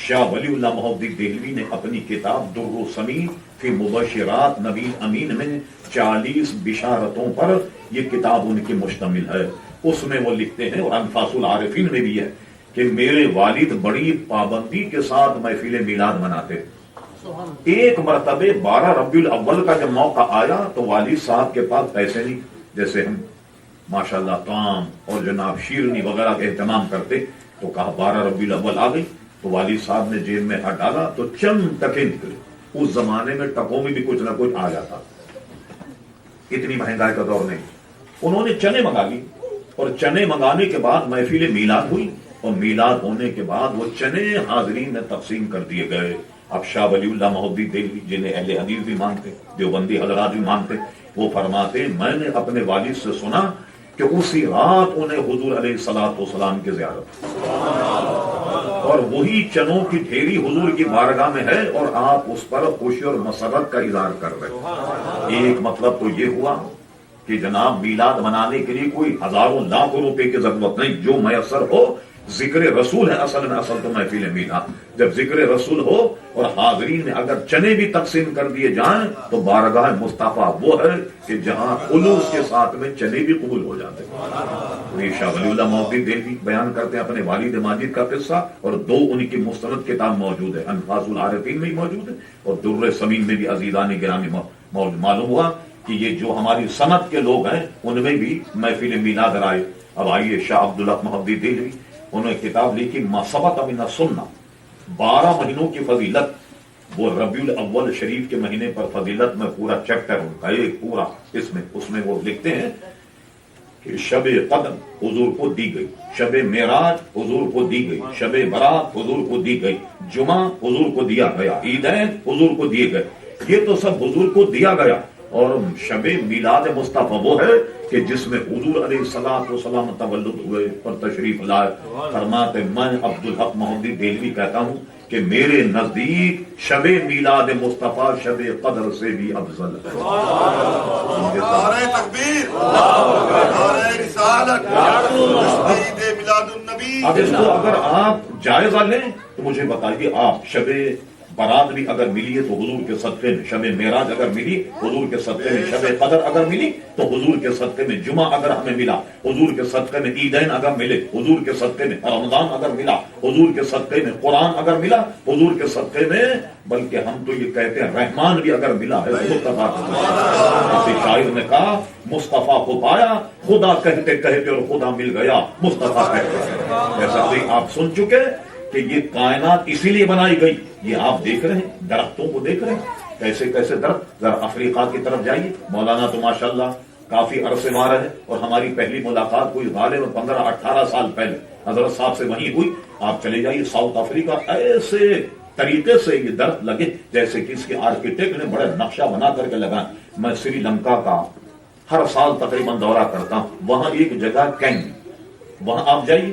شاہ ولی اللہ محدودی دہلوی نے اپنی کتاب در السمین فی مبشرات نبی امین میں 40 بشارتوں پر یہ کتاب ان کی مشتمل ہے. اس میں وہ لکھتے ہیں اور انفاس العارفین میں بھی ہے کہ میرے والد بڑی پابندی کے ساتھ محفل میلاد مناتے. ایک مرتبہ 12 ربیع الاول کا جب موقع آیا تو والد صاحب کے پاس پیسے نہیں جیسے ہم ماشاءاللہ طعام اور جناب شیرنی وغیرہ کا اہتمام کرتے. تو کہا 12 ربیع الاول آ گئی تو والد صاحب نے جیب میں ہاتھ ڈالا تو چند ٹکے نکلے. اس زمانے میں ٹکوں میں بھی کچھ نہ کچھ آ جاتا, اتنی مہنگائی کا دور نہیں. انہوں نے چنے منگا لی اور چنے منگانے کے بعد محفل میلاد ہوئی اور میلاد ہونے کے بعد وہ چنے حاضرین میں تقسیم کر دیے گئے. اب شاہ ولی اللہ محدودی دہلوی جنہیں اہل حدیث بھی مانتے دیوبندی حضرات بھی مانتے وہ فرماتے میں نے اپنے والد سے سنا کہ اسی رات انہیں حضور علیہ الصلوۃ والسلام کی زیارت اور وہی چنوں کی ڈھیری حضور کی بارگاہ میں ہے اور آپ اس پر خوشی اور مسرت کا اظہار کر رہے. ایک مطلب تو یہ ہوا کہ جناب میلاد منانے کے لیے کوئی ہزاروں لاکھوں روپے کی ضرورت نہیں, جو میسر ہو. ذکر رسول ہے اصل میں, اصل تو محفل میلاد. جب ذکر رسول ہو اور حاضرین میں اگر چنے بھی تقسیم کر دیے جائیں تو بارگاہ مصطفیٰ وہ ہے کہ جہاں خلوص کے ساتھ میں چنے بھی قبول ہو جاتے ہیں. شاہ ولی اللہ محدودی دہلوی بیان کرتے ہیں اپنے والد ماجد کا قصہ اور دو ان کی مستند کتاب موجود ہے. انفاس العارفین میں موجود ہے اور در سمین میں بھی عزیزان گرامی معلوم ہوا کہ یہ جو ہماری سند کے لوگ ہیں ان میں بھی محفل میلاد رائے. اب آئیے شاہ عبدالحق محدودی دہلوی انہوں نے کتاب لکھی ما ثبت من السنہ. 12 مہینوں کی فضیلت, وہ ربیع الاول شریف کے مہینے پر فضیلت میں پورا چیپٹر ان کا ایک پورا اس میں وہ لکھتے ہیں کہ شب قدر حضور کو دی گئی, شب معراج حضور کو دی گئی, شب برات حضور کو دی گئی, جمعہ حضور کو دیا گیا, عیدین حضور کو دیے گئے. یہ تو سب حضور کو دیا گیا. اور شب میلاد مصطفیٰ وہ ہے کہ جس میں حضور علیہ الصلوۃ والسلام تولد ہوئے اور تشریف لائے. فرماتے میں عبدالحق محدودی دہلوی کہتا ہوں کہ میرے نزدیک شب میلاد مصطفیٰ شب قدر سے بھی افضل ہے. نعرہ تکبیر, نعرہ رسالت, عید میلاد النبی. اب اس کو اگر آپ جائزہ لیں تو مجھے بتائیے آپ شب برات بھی اگر ملی ہے تو حضور کے صدقے میں شب معراج اگر ملی، حضور کے صدقے میں شب قدر اگر ملی تو حضور کے صدقے میں جمعہ اگر ہمیں ملا، حضور کے صدقے میں عیدین اگر ملے، حضور کے صدقے میں رمضان اگر ملا، حضور کے صدقے میں قرآن اگر ملا، حضور کے صدقے میں بلکہ ہم تو یہ کہتے ہیں رحمان بھی اگر ملا ہے تو مصطفیٰ کسی شاعر نے کہا مصطفیٰ کو پایا خدا کہتے کہتے اور خدا مل گیا مصطفیٰ کہتے۔ ایسا بھی آپ سن چکے کہ یہ کائنات اسی لیے بنائی گئی۔ یہ آپ دیکھ رہے ہیں، درختوں کو دیکھ رہے ہیں کیسے کیسے درخت، ذرا افریقہ کی طرف جائیے، مولانا تو ماشاءاللہ کافی عرصے وہاں رہے اور ہماری پہلی ملاقات کوئی غالباً 15-18 سال پہلے حضرت صاحب سے وہیں ہوئی۔ آپ چلے جائیے ساؤتھ افریقہ، ایسے طریقے سے یہ درخت لگے جیسے کہ اس کے آرکیٹیکٹ نے بڑا نقشہ بنا کر کے لگا۔ میں سری لنکا کا ہر سال تقریباً دورہ کرتا ہوں، وہاں ایک جگہ کینگ، وہاں آپ جائیے،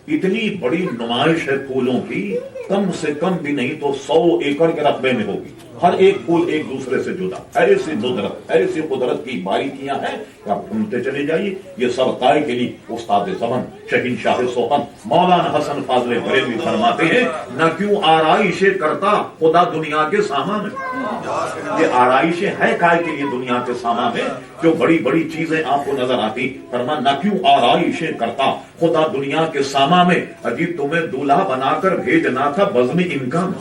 اتنی بڑی نمائش ہے پھولوں کی، کم سے کم بھی نہیں تو 100 ایکڑ کے رقبے میں ہوگی، ہر ایک پھول ایک دوسرے سے جدا، ایسی ندرت ایسی قدرت کی باریکیاں ہیں کہ آپ گھومتے چلے جائیے۔ یہ سب قائے کے لیے استاد زمن شہنشاہ سوہن مولانا حسن فاضل بریلوی فرماتے ہیں نہ کیوں آرائشیں کرتا خدا دنیا کے سامان میں۔ یہ آرائشیں ہے قائے کے لیے دنیا کے سامان میں، جو بڑی بڑی چیزیں آپ کو نظر آتی، فرما نہ کیوں آرائشیں کرتا خدا دنیا کے سامان میں، عجیب تمہیں دولہا بنا کر بھیجنا تھا بزم انکم،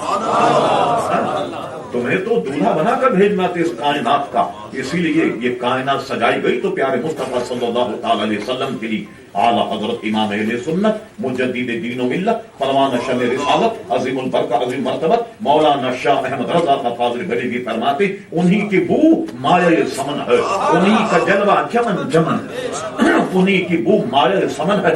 تمہیں تو دولہا بنا کر بھیجنا تھا اس کائنات کا، اسی لیے یہ کائنات سجائی گئی تو پیارے مصطفیٰ صلی اللہ تعالی علیہ وسلم کے لیے۔ اعلیٰ حضرت امام اہل سنت مجدد دین و ملت پروان شمع رسالت عظیم البرکہ عظیم مرتبت مولانا شاہ احمد رضا فاضل بریلوی فرماتے انہی کی بو مایہ سمن ہے، انہی کا جلوہ چمن چمن ہے، انہی کی بو مایہ سمن ہے،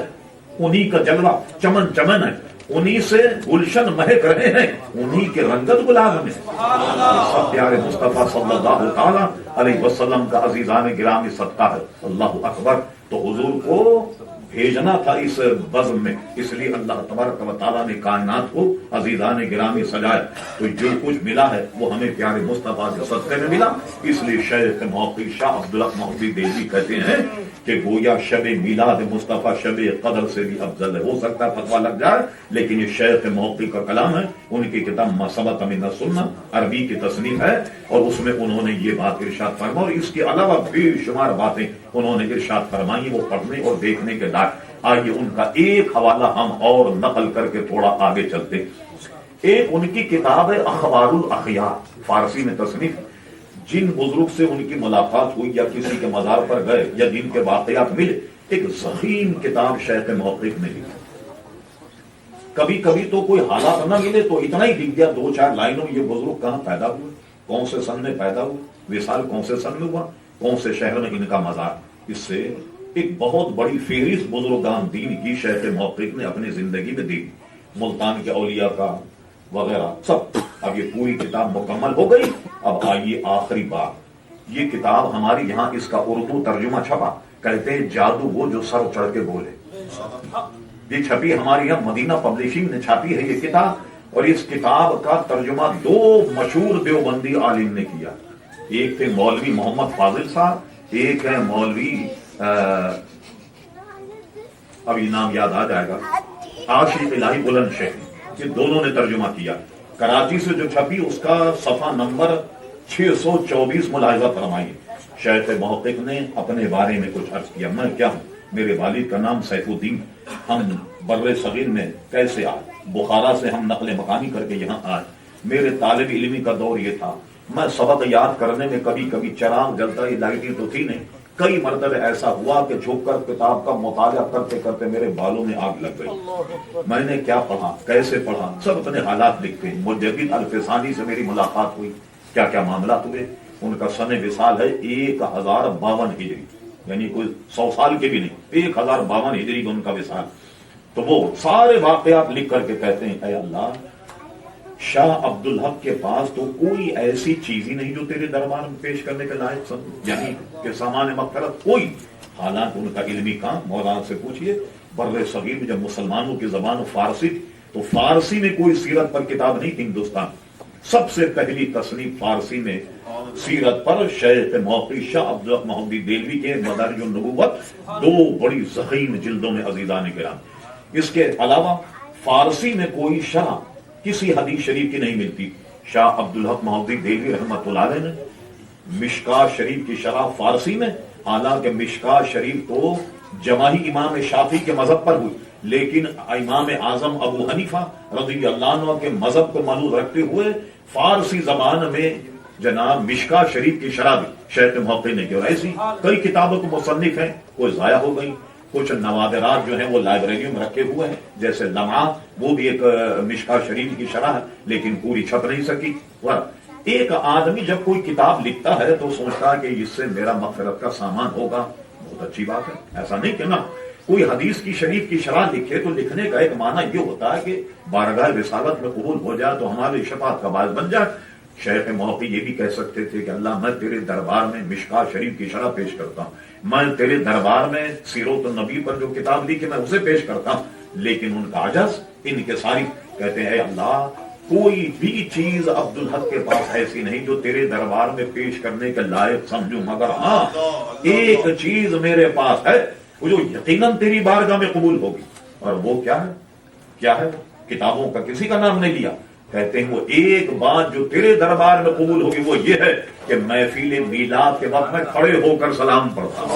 انہی کا جلوہ چمن چمن ہے، انہی سے گلشن مہک رہے ہیں، انہی کے رنگت گلاب میں۔ سب پیارے مصطفیٰ صلی اللہ تعالی علیہ وسلم کا عزیزان گرامی صدقہ ہے، اللہ اکبر۔ تو حضور کو بھیجنا تھا اس بزم میں، اس لیے اللہ تبارک و تعالیٰ نے کائنات کو عزیزان گرامی سجایا۔ تو جو کچھ ملا ہے وہ ہمیں پیارے مصطفیٰ کے صدقے میں ملا، اس لیے شیخ موقع شاہ عبدالحق محمودی دہلوی کہتے ہیں کہ گویا شب میلاد مصطفیٰ شب قدر سے بھی افضل ہے۔ ہو سکتا ہے فتویٰ لگ جائے لیکن یہ شیخ موقع کا کلام ہے، ان کی کتاب ما ثبت من السنہ عربی کی تصنیف ہے، اور اس میں انہوں نے یہ بات ارشاد فرمائی، اور اس کے علاوہ بے شمار باتیں انہوں نے ارشاد فرمائی، وہ پڑھنے اور دیکھنے کے لائق۔ آئیے ان کا ایک حوالہ ہم اور نقل کر کے تھوڑا آگے چلتے۔ ایک ان کی کتاب ہے اخبار الاخیار، فارسی میں تصنیف، جن بزرگ سے ان کی ملاقات ہوئی یا کسی کے مزار پر گئے یا جن کے واقعات ملے، ایک ضخیم کتاب شیخ موقف نے لکھی۔ کبھی کبھی تو کوئی حالات نہ ملے تو اتنا ہی دکھ گیا 2-4 لائنوں، یہ بزرگ کہاں پیدا ہوئے، کون سے سن میں پیدا ہوئے، وصال کون سے سن میں ہوا، کون سے شہر میں ان کا مزار۔ اس سے ایک بہت بڑی فہرست بزرگان دین کی شیخ موقف نے اپنی زندگی میں دی، ملتان کے اولیاء کا وغیرہ سب۔ اب یہ پوری کتاب مکمل ہو گئی، اب آئیے آخری بات۔ یہ کتاب ہماری یہاں اس کا اردو ترجمہ چھپا، کہتے ہیں جادو وہ جو سر چڑھ کے بولے، یہ چھپی ہماری یہاں مدینہ پبلشنگ نے چھاپی ہے یہ کتاب، اور اس کتاب کا ترجمہ 2 مشہور دیوبندی عالم نے کیا، ایک تھے مولوی محمد فاضل صاحب، ایک ہے مولوی ابھی نام یاد آ جائے گا عاشق الہی بلند شہری، یہ دونوں نے ترجمہ کیا۔ کراچی سے جو چھپی اس کا صفحہ نمبر 624 ملاحظہ فرمائیے۔ شیخ محقق نے اپنے بارے میں کچھ عرض کیا، میں کیا ہوں، میرے والد کا نام سیف الدین، ہم بر صغیر میں کیسے آئے، بخارا سے ہم نقل مکانی کر کے یہاں آئے، میرے طالب علمی کا دور یہ تھا، میں سبق یاد کرنے میں کبھی کبھی چراغ جلتا، یہ لائٹیں تو تھی نہیں، کئی مرتبہ ایسا ہوا کہ جھک کر کتاب کا مطالعہ کرتے کرتے میرے بالوں میں آگ لگ گئی، میں نے کیا پڑھا، کیسے پڑھا، سب اپنے حالات لکھتے ہیں۔ مجدد الفسانی سے میری ملاقات ہوئی، کیا کیا معاملات ہوئے، ان کا سن وصال ہے 1052 ہجری، یعنی کوئی 100 سال کے بھی نہیں، 1052 ہجری کا ان کا وصال۔ تو وہ سارے واقعات لکھ کر کے کہتے ہیں اے اللہ، شاہ عبدالحق کے پاس تو کوئی ایسی چیز ہی نہیں جو تیرے دربار میں پیش کرنے کے لائق یعنی کہ سامان مغفرت کوئی، حالانکہ ان کا علمی کام مولانا سے پوچھئے، بر صغیر میں جب مسلمانوں کی زبان فارسی تو فارسی میں کوئی سیرت پر کتاب نہیں تھی، ہندوستان سب سے پہلی تصنیف فارسی میں سیرت پر شیخ موقع شاہ عبدالحق محمودی دہلوی کے مدارج النبوت 2 بڑی ضخیم جلدوں میں عزیزان کرام۔ اس کے علاوہ فارسی میں کوئی شرح کسی حدیث شریف کی نہیں ملتی، شاہ عبدالحق مہودی دہلوی رحمۃ اللہ علیہ نے مشکاہ شریف کی شرح فارسی میں، حالانکہ مشکاہ شریف تو جماہی امام شافعی کے مذہب پر ہوئی، لیکن امام اعظم ابو حنیفہ رضی اللہ عنہ کے مذہب کو مانو رکھتے ہوئے فارسی زبان میں جناب مشکاہ شریف کی شرح بھی شیخ محقق نے کی، اور ایسی کئی کتابوں کو مصنف ہیں، کوئی ضائع ہو گئی، کچھ نوادرات جو ہیں وہ لائبریریوں میں رکھے ہوئے ہیں، جیسے لمعہ وہ بھی ایک مشکاہ شریف کی شرح ہے لیکن پوری چھپ نہیں سکی۔ ایک آدمی جب کوئی کتاب لکھتا ہے تو سوچتا ہے کہ اس سے میرا مغفرت کا سامان ہوگا، بہت اچھی بات ہے، ایسا نہیں کہ نا کوئی حدیث کی شریف کی شرح لکھے تو لکھنے کا ایک معنی یہ ہوتا ہے کہ بارگاہ رسالت میں قبول ہو جائے تو ہماری شفاعت کا باعث بن جائے۔ شیخ محقق یہ بھی کہہ سکتے تھے کہ اللہ میں تیرے دربار میں مشکاہ شریف کی شرح پیش کرتا ہوں، میں تیرے دربار میں سیرت النبی پر جو کتاب لکھی میں اسے پیش کرتا ہوں، لیکن ان کا عجز ان کے ساری کہتے ہیں اے اللہ کوئی بھی چیز عبدالحق کے پاس ایسی نہیں جو تیرے دربار میں پیش کرنے کے لائق سمجھوں، مگر ہاں ایک چیز میرے پاس ہے وہ جو یقیناً تیری بارگاہ میں قبول ہوگی، اور وہ کیا ہے؟ کیا ہے؟ کتابوں کا کسی کا نام نہیں لیا، کہتے ہیں وہ ایک بات جو تیرے دربار میں قبول ہوگی وہ یہ ہے کہ محفل میلاد کے وقت میں کھڑے ہو کر سلام پڑھتا ہوں،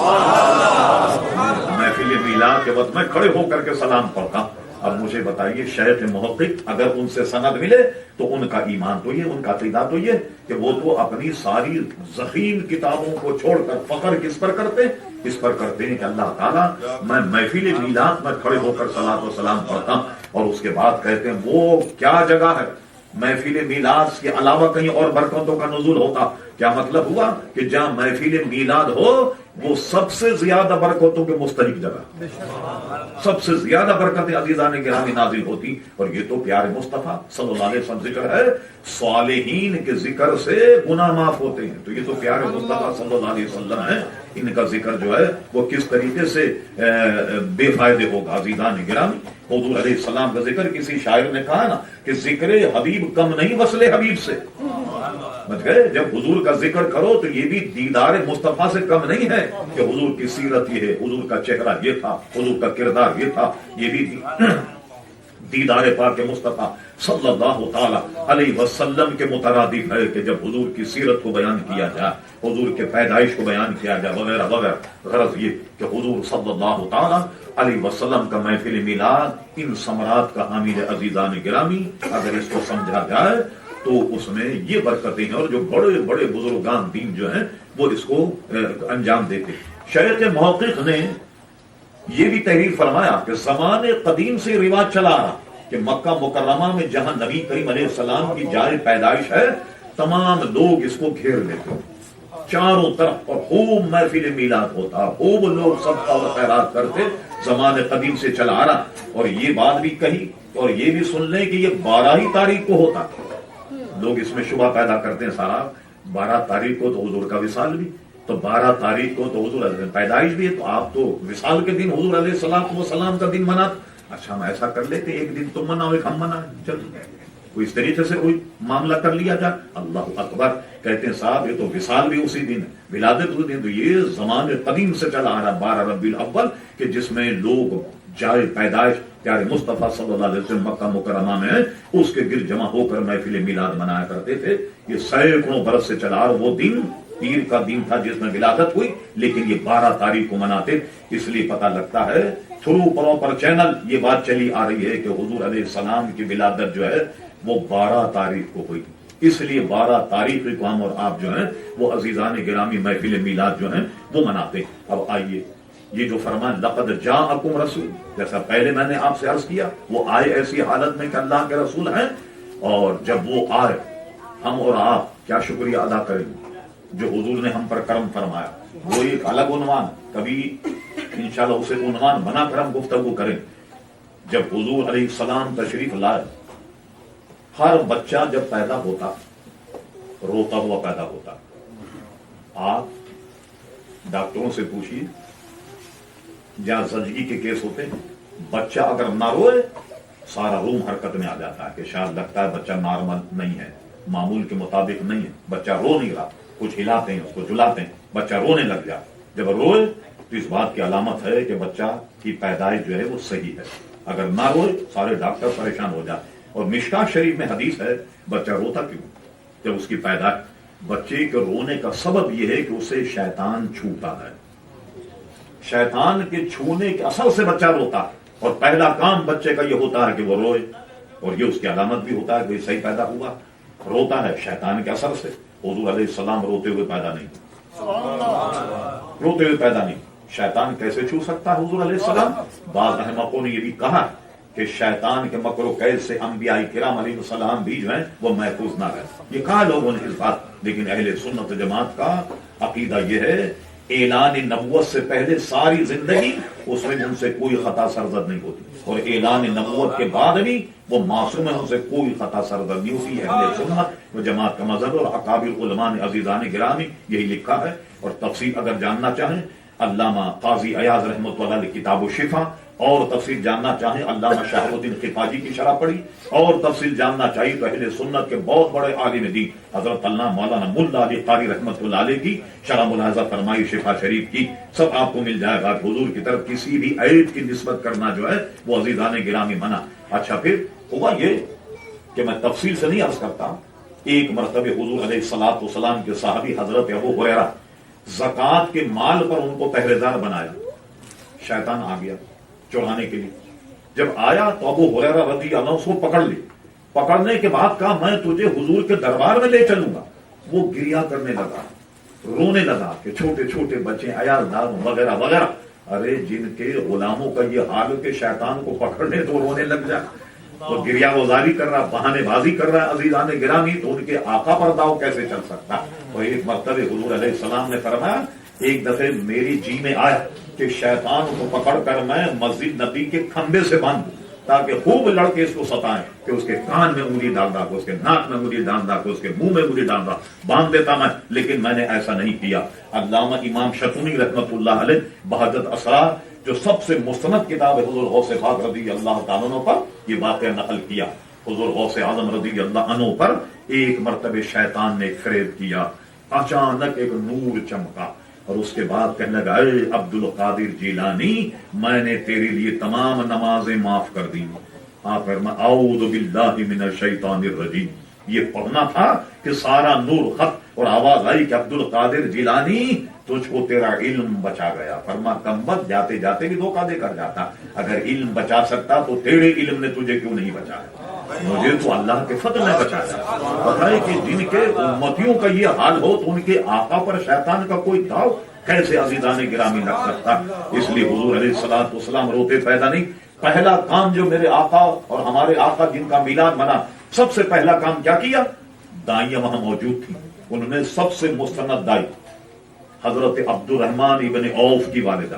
محفل میلاد کے وقت میں کھڑے ہو کر کے سلام پڑھتا ہوں۔ اب مجھے بتائیے شیخ محقق اگر ان سے سند ملے تو ان کا ایمان تو یہ، ان کا عقیدہ تو یہ کہ وہ تو اپنی ساری ضخیم کتابوں کو چھوڑ کر فخر کس پر کرتے ہیں؟ اس پر کرتے ہیں کہ اللہ تعالیٰ میں محفل میلاد میں کھڑے ہو کر صلاۃ و سلام پڑھتا ہوں، اور اس کے بعد کہتے ہیں وہ کیا جگہ ہے محفل میلاد کے علاوہ کہیں اور برکتوں کا نزول ہوتا؟ کیا مطلب ہوا کہ جہاں محفل میلاد ہو وہ سب سے زیادہ برکتوں کے مستحق جگہ، سب سے زیادہ برکتیں عزیزان گرامی نازل ہوتی، اور یہ تو پیارے مصطفیٰ صلی اللہ علیہ وسلم ذکر ہے صالحین کے ذکر سے گناہ معاف ہوتے ہیں، تو یہ تو پیارے مصطفیٰ صلی اللہ علیہ وسلم ہے، ان کا ذکر جو ہے وہ کس طریقے سے بے فائدے ہوگا عزیزان گرامی۔ حضور علیہ السلام کا ذکر کسی شاعر نے کہا نا کہ ذکر حبیب کم نہیں وصل حبیب سے، سمجھ گئے؟ جب حضور کا ذکر کرو تو یہ بھی دیدار مصطفیٰ سے کم نہیں ہے کہ حضور کی سیرت یہ ہے، حضور کا چہرہ یہ تھا، حضور کا کردار یہ تھا، یہ بھی دیدار پاک مصطفیٰ صلی اللہ تعالی علیہ وسلم کے مترادف ہے کہ جب حضور کی سیرت کو بیان کیا جائے، حضور کے پیدائش کو بیان کیا جائے وغیرہ وغیرہ، غرض یہ کہ حضور صلی اللہ تعالی علیہ وسلم کا محفل میلاد ان ثمرات کا حامل عزیزان گرامی اگر اس کو سمجھا جائے تو اس میں یہ برکتیں ہیں، اور جو بڑے بڑے بزرگان دین جو ہیں وہ اس کو انجام دیتے۔ شیخ محقق نے یہ بھی تحریر فرمایا کہ زمانے قدیم سے رواج چلا رہا کہ مکہ مکرمہ میں جہاں نبی کریم علیہ السلام کی جائے پیدائش ہے تمام لوگ اس کو گھیر لیتے، چاروں طرف، اور خوب محفل میلاد ہوتا، خوب لوگ صدقہ و خیرات کرتے، زمانے قدیم سے چلا آ رہا۔ اور یہ بات بھی کہی اور یہ بھی سن لیں کہ یہ 12 ہی تاریخ کو ہوتا، لوگ اس میں شبہ پیدا کرتے ہیں سارا 12 تاریخ کو تو حضور کا وصال بھی، تو 12 تاریخ کو تو حضور پیدائش بھی ہے، تو آپ تو وصال کے دن حضور علیہ السلام کا دن مناتے۔ اچھا ہم ایسا کر لیتے ایک دن تم مناؤ ایک ہم منائیں، چلو کوئی اس طریقے سے کوئی معاملہ کر لیا جائے۔ اللہ اکبر، کہتے ہیں صاحب یہ تو وصال بھی اسی دن ہے، ولادت اسی دن، تو یہ زمانے قدیم سے چلا آ رہا 12 ربیع الاول کہ جس میں لوگ جائے پیدائش پیارے مصطفیٰ صلی اللہ علیہ وسلم مکہ مکرمہ میں اس کے گرد جمع ہو کر محفل میلاد منایا کرتے تھے۔ یہ سینکڑوں برس سے چلا اور وہ دن پیر کا دن تھا جس میں ولادت ہوئی، لیکن یہ 12 تاریخ کو مناتے، اس لیے پتہ لگتا ہے تھرو پراپر چینل یہ بات چلی آ رہی ہے کہ حضور علیہ السلام کی ولادت جو ہے وہ 12 تاریخ کو ہوئی، اس لیے 12 تاریخ کو ہم اور آپ جو ہیں وہ عزیزان گرامی محفل میلاد جو ہیں وہ مناتے۔ اب آئیے یہ جو فرمان لقد جاءکم رسول، جیسا پہلے میں نے آپ سے عرض کیا وہ آئے ایسی حالت میں کہ اللہ کے رسول ہیں، اور جب وہ آئے ہم اور آپ کیا شکریہ ادا کریں جو حضور نے ہم پر کرم فرمایا۔ وہ ایک الگ عنوان، کبھی انشاءاللہ اسے عنوان بنا کر ہم گفتگو کریں۔ جب حضور علیہ السلام تشریف لائے، ہر بچہ جب پیدا ہوتا روتا ہوا پیدا ہوتا، آپ ڈاکٹروں سے پوچھیے جہاں زچگی کے کیس ہوتے ہیں، بچہ اگر نہ روئے سارا روم حرکت میں آ جاتا ہے کہ شاید لگتا ہے بچہ نارمل نہیں ہے، معمول کے مطابق نہیں ہے، بچہ رو نہیں رہا، کچھ ہلاتے ہیں اس کو جلاتے ہیں، بچہ رونے لگ جائے، جب روئے تو اس بات کی علامت ہے کہ بچہ کی پیدائش جو ہے وہ صحیح ہے، اگر نہ روئے سارے ڈاکٹر پریشان ہو جاتے۔ اور مشکاہ شریف میں حدیث ہے بچہ روتا کیوں؟ جب اس کی پیدائش، بچے کے رونے کا سبب یہ ہے کہ اسے شیطان چھوتا ہے، شیطان کے چھونے کے اثر سے بچہ روتا ہے، اور پہلا کام بچے کا یہ ہوتا ہے کہ وہ روئے، اور یہ اس کی علامت بھی ہوتا ہے کہ صحیح پیدا ہوا، روتا ہے شیطان کے اثر سے۔ حضور علیہ السلام روتے ہوئے پیدا نہیں، روتے ہوئے پیدا نہیں، شیطان کیسے چھو سکتا ہے حضور علیہ السلام؟ بعض احمقوں نے یہ بھی کہا کہ شیطان کے مکر و قید سے انبیاء کرام علیہ السلام بھی جو ہیں وہ محفوظ نہ رہے، یہ کہا لوگوں نے اس بات، لیکن اہل سنت جماعت کا عقیدہ یہ ہے اعلان نبوت سے پہلے ساری زندگی اس میں ان سے کوئی خطا سرزد نہیں ہوتی، اور اعلان نبوت کے بعد بھی وہ معصوم ہے، ان سے کوئی خطا سرزد نہیں ہوتی۔ اہل سنت و جماعت کا مذہب، اور اکابر علماء نے عزیزان گرامی یہی لکھا ہے۔ اور تفصیل اگر جاننا چاہیں علامہ قاضی ایاز رحمۃ اللہ علیہ کتاب الشفا، اور تفصیل جاننا چاہیں علامہ شاہر الدین خفاجی کی شرح پڑھی، اور تفصیل جاننا چاہیے تو اہل سنت کے بہت بڑے عالم دین حضرت علامہ مولانا ملا علی قاری رحمۃ اللہ علیہ کی شرح ملاحظہ فرمائی شفا شریف کی، سب آپ کو مل جائے گا۔ حضور کی طرف کسی بھی عیب کی نسبت کرنا جو ہے وہ عزیزان گرامی منع۔ اچھا، پھر ہوا یہ کہ میں تفصیل سے نہیں عرض کرتا، ایک مرتبہ حضور علیہ الصلوۃ والسلام کے صحابی حضرت ابو ہریرہ زکوٰۃ کے مال پر ان کو پہرے دار بنایا، شیطان آ گیا چرانے کے لیے۔ جب آیا تو ابو ہریرہ رضی اللہ عنہ اس کو پکڑ لی، پکڑنے کے بعد کہا میں تجھے حضور کے دربار میں لے چلوں گا۔ وہ گریا کرنے لگا، رونے لگا کہ چھوٹے چھوٹے بچے عیالدار وغیرہ وغیرہ، ارے جن کے غلاموں کا یہ حال کہ شیطان کو پکڑنے تو رونے لگ جائے، وہ گریا گزاری کر رہا، بہانے بازی کر رہا ہے عزیزان گرامی، تو ان کے آقا پر داؤ کیسے چل سکتا؟ اور ایک مرتبہ حضور علیہ السلام نے فرمایا، ایک دفعہ میری جی میں آیا کہ شیطان کو پکڑ کر میں مسجد نبی کے کھمبے سے باندھ دوں تاکہ خوب لڑکے اس کو ستائیں، کہ اس کے کان میں انگلی ڈال دا، اس کے ناک میں انگلی ڈال دا، اس کے منہ میں انگلی ڈال دا، باندھ دیتا میں، لیکن میں نے ایسا نہیں کیا۔ علامہ امام شتونی رحمۃ اللہ علیہ بہجت اسرار، جو سب سے مستند کتاب ہے حضور غوث پاک رضی اللہ تعالیٰ عنہ پر، یہ واقعہ نقل کیا۔ حضور غوث اعظم رضی اللہ عنہ پر ایک مرتبہ شیطان نے فریب کیا، اچانک ایک نور چمکا، اور اس کے بعد کہنے لگا اے عبد القادر جیلانی، میں نے تیرے لیے تمام نمازیں معاف کر دی۔ آپ فرمایا اعوذ باللہ من الشیطان الرجیم، یہ پڑھنا تھا کہ سارا نور خط، اور آواز آئی کہ عبد القادر جیلانی تجھ کو تیرا علم بچا گیا۔ فرما کمبخت جاتے جاتے بھی دھوکہ دے کر جاتا، اگر علم بچا سکتا تو تیرے علم نے تجھے کیوں نہیں بچایا؟ مجھے تو اللہ کے فضل نے بچایا۔ بتائے کہ جن کے امتیوں کا یہ حال ہو تو ان کے آقا پر شیطان کا کوئی داؤ کیسے عزیزان گرامی لگ سکتا؟ اس لیے حضور علیہ الصلوۃ والسلام روتے پیدا نہیں۔ پہلا کام جو میرے آقا اور ہمارے آقا جن کا میلاد بنا، سب سے پہلا کام کیا کیا؟ دائیاں وہاں موجود تھیں، ان میں سب سے مستند دائی حضرت عبد الرحمن ابن عوف کی والدہ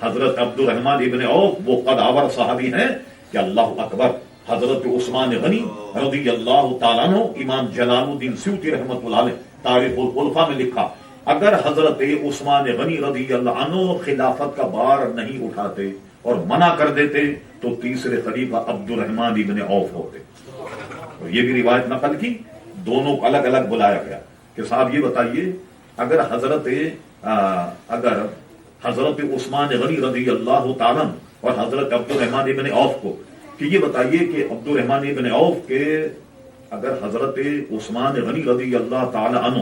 حضرت عبد الرحمن ابن عوف، وہ قدآور صحابی ہیں کہ اللہ اکبر۔ حضرت عثمان غنی رضی اللہ تعالیٰ عنہ، امام جلال الدین سیوطی رحمۃ اللہ علیہ تاریخ الخلفاء میں لکھا، اگر حضرت عثمان غنی رضی اللہ عنہ خلافت کا بار نہیں اٹھاتے اور منع کر دیتے تو تیسرے خلیفہ عبد الرحمن ابن عوف ہوتے۔ اور یہ بھی روایت نقل کی، دونوں کو الگ الگ بلایا گیا کہ صاحب یہ بتائیے، اگر حضرت عثمان غنی رضی اللہ تعالیٰ اور حضرت عبد الرحمن ابن عوف کو، کہ یہ بتائیے کہ عبد الرحمن ابن عوف کے اگر حضرت عثمان غنی رضی اللہ تعالی عنہ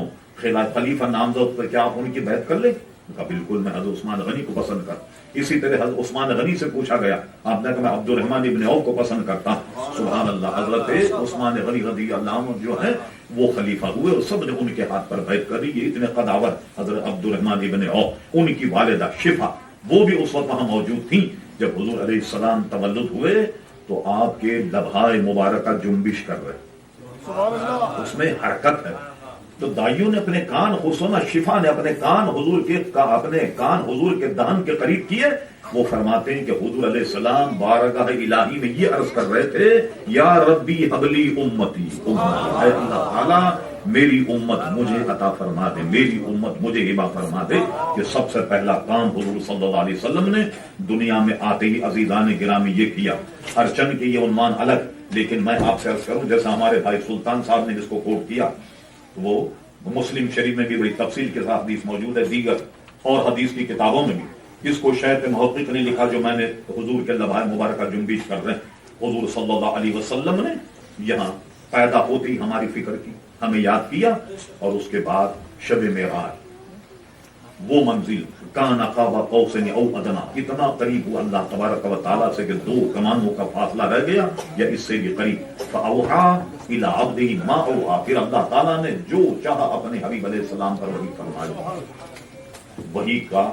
خلیفہ نامزد تو کیا آپ ان کی بیعت کر لیں؟ کہا بالکل، میں حضرت عثمان غنی کو پسند کرتا۔ اسی طرح حضرت عثمان غنی سے پوچھا گیا، آپ نے کہا میں عبد الرحمن ابن عوف کو پسند کرتا ہوں۔ سبحان اللہ، حضرت عثمان غنی رضی اللہ عنہ جو ہے وہ خلیفہ ہوئے اور سب نے ان کے ہاتھ پر بیعت کر دی۔ یہ اتنے قداور حضرت عبد الرحمن ابن عوف، ان کی والدہ شفا، وہ بھی اس وقت وہاں موجود تھیں۔ جب حضور علیہ السلام تولد ہوئے تو آپ کے لبھائے مبارکہ جنبش کر رہے، اس میں حرکت ہے۔ تو دائیوں نے اپنے کان، خصوصاً شفا نے اپنے کان حضور کے دہن کے قریب کیے۔ وہ فرماتے ہیں کہ حضور علیہ السلام بارگاہ الہی میں یہ عرض کر رہے تھے، یا ربی حبلی امتی، اے اللہ تعالیٰ میری امت مجھے عطا فرما دے، میری امت مجھے ہبہ فرما دے۔ کہ سب سے پہلا کام حضور صلی اللہ علیہ وسلم نے دنیا میں آتے ہی عزیزان گرامی یہ کیا۔ ارچن کی یہ عنوان الگ، لیکن میں آپ سے عرض کروں، جیسا ہمارے بھائی سلطان صاحب نے جس کو کوٹ کیا، وہ مسلم شریف میں بھی بڑی تفصیل کے ساتھ حدیث موجود ہے، دیگر اور حدیث کی کتابوں میں بھی۔ جس کو شیخ محقق نے لکھا، جو میں نے حضور کے لبھائے مبارکہ جنبش کر رہے ہیں، حضور صلی اللہ علیہ وسلم نے یہاں پیدا ہوتے ہی ہماری فکر کی، ہمیں یاد کیا، اور اس کے بعد شب معراج، وہ منزل کان قاب قوسین او ادنا، اتنا قریب ہوا اللہ تبارک و تعالیٰ سے کہ 2 کمانوں کا فاصلہ رہ گیا یا اس سے بھی قریب. فاوحا الی عبدہ ما اوحا، پھر اللہ تعالیٰ نے جو چاہا اپنے حبیب علیہ السلام پر وحی فرمایا. وحی کا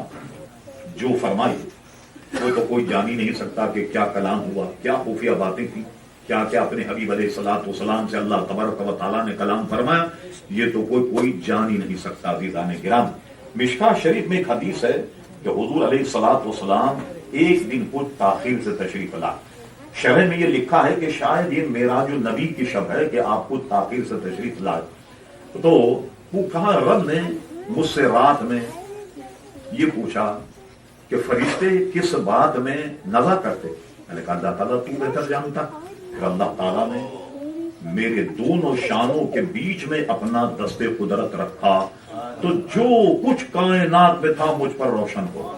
جو فرمائی وہ تو کوئی جان ہی نہیں سکتا کہ کیا کلام ہوا، کیا خفیہ باتیں تھیں، کیا کیا اپنے حبیب علیہ السلام سے اللہ تبارک و تعالیٰ نے کلام فرمایا، یہ تو کوئی جان ہی نہیں سکتا. عزیزان کرام، مشکاہ شریف میں ایک حدیث ہے کہ حضور علیہ السلام ایک دن کچھ تاخیر سے تشریف لا. شرح میں یہ لکھا ہے کہ شاید یہ معراج النبی کی شب ہے کہ آپ کچھ تاخیر سے تشریف لائے. تو وہ کہا رب نے مجھ سے رات میں یہ پوچھا کہ فرشتے کس بات میں نظر کرتے. میں نے کہا اللہ تعالیٰ تو بہتر جانتا. پھر اللہ تعالیٰ نے میرے دونوں شانوں کے بیچ میں اپنا دست قدرت رکھا تو جو کچھ کائنات میں تھا مجھ پر روشن ہو،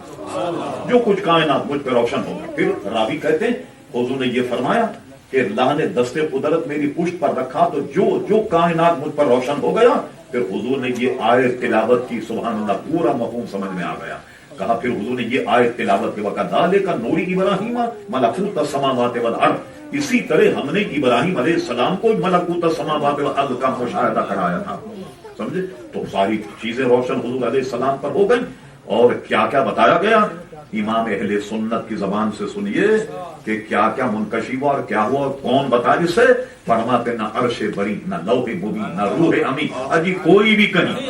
جو کچھ کائنات مجھ پر روشن ہو. پھر راوی کہتے ہیں حضور نے یہ فرمایا کہ اللہ نے دست قدرت میری پشت پر رکھا تو جو کائنات مجھ پر روشن ہو گیا. پھر حضور نے یہ آیت تلاوت کی، سبحان اللہ، پورا مفہوم سمجھ میں آ گیا. کہا پھر حضور نے یہ آیت تلاوت کے وقت ذالک نور ابراہیم ملکوت السماوات والارض، اسی طرح ہم نے ابراہیم علیہ السلام کو ملکوت السماوات والارض کا مشاہدہ کرایا تھا. سمجھے؟ تو ساری چیزیں روشن حضور علیہ السلام پر ہو گئی. اور کیا کیا بتایا گیا امام اہل سنت کی زبان سے سنیے کہ کیا کیا منکشف ہوا اور کیا ہوا. کون بتا جس سے؟ فرماتے نہ عرش بری، نہ لوح مبین، نہ روح امی. اجی کوئی بھی کہیں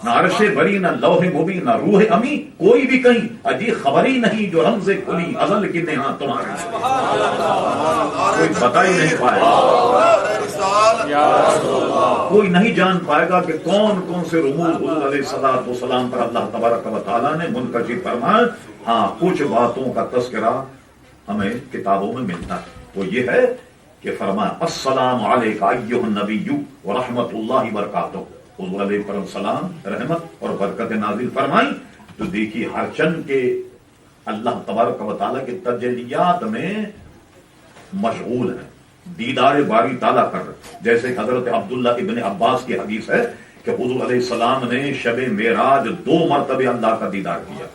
نہ عرش بری، نہ لوح مبین، نہ روح امی، کوئی بھی کہیں اجی خبر ہی نہیں جو رمز کھلی ازل کی نہا تمہاری. کوئی بتا ہی نہیں پائے، کوئی نہیں جان پائے گا کہ کون کون سے رموز حضور علیہ السلام پر اللہ تبارک و تعالیٰ نے منکشف فرمائے. ہاں کچھ باتوں کا تذکرہ ہمیں کتابوں میں ملتا ہے. وہ یہ ہے کہ فرمایا السلام علیکہ ایھا النبی ورحمۃ اللہ وبرکاتہ. حضور علیہ السلام رحمت اور برکت نازل فرمائی. تو دیکھیے ہر چند کے اللہ تبارک و تعالیٰ کے تجلیات میں مشغول ہیں، دیدار باری تعالیٰ کر رہے. جیسے حضرت عبداللہ ابن عباس کی حدیث ہے کہ حضور علیہ السلام نے شب معراج 2 مرتبہ اللہ کا دیدار کیا.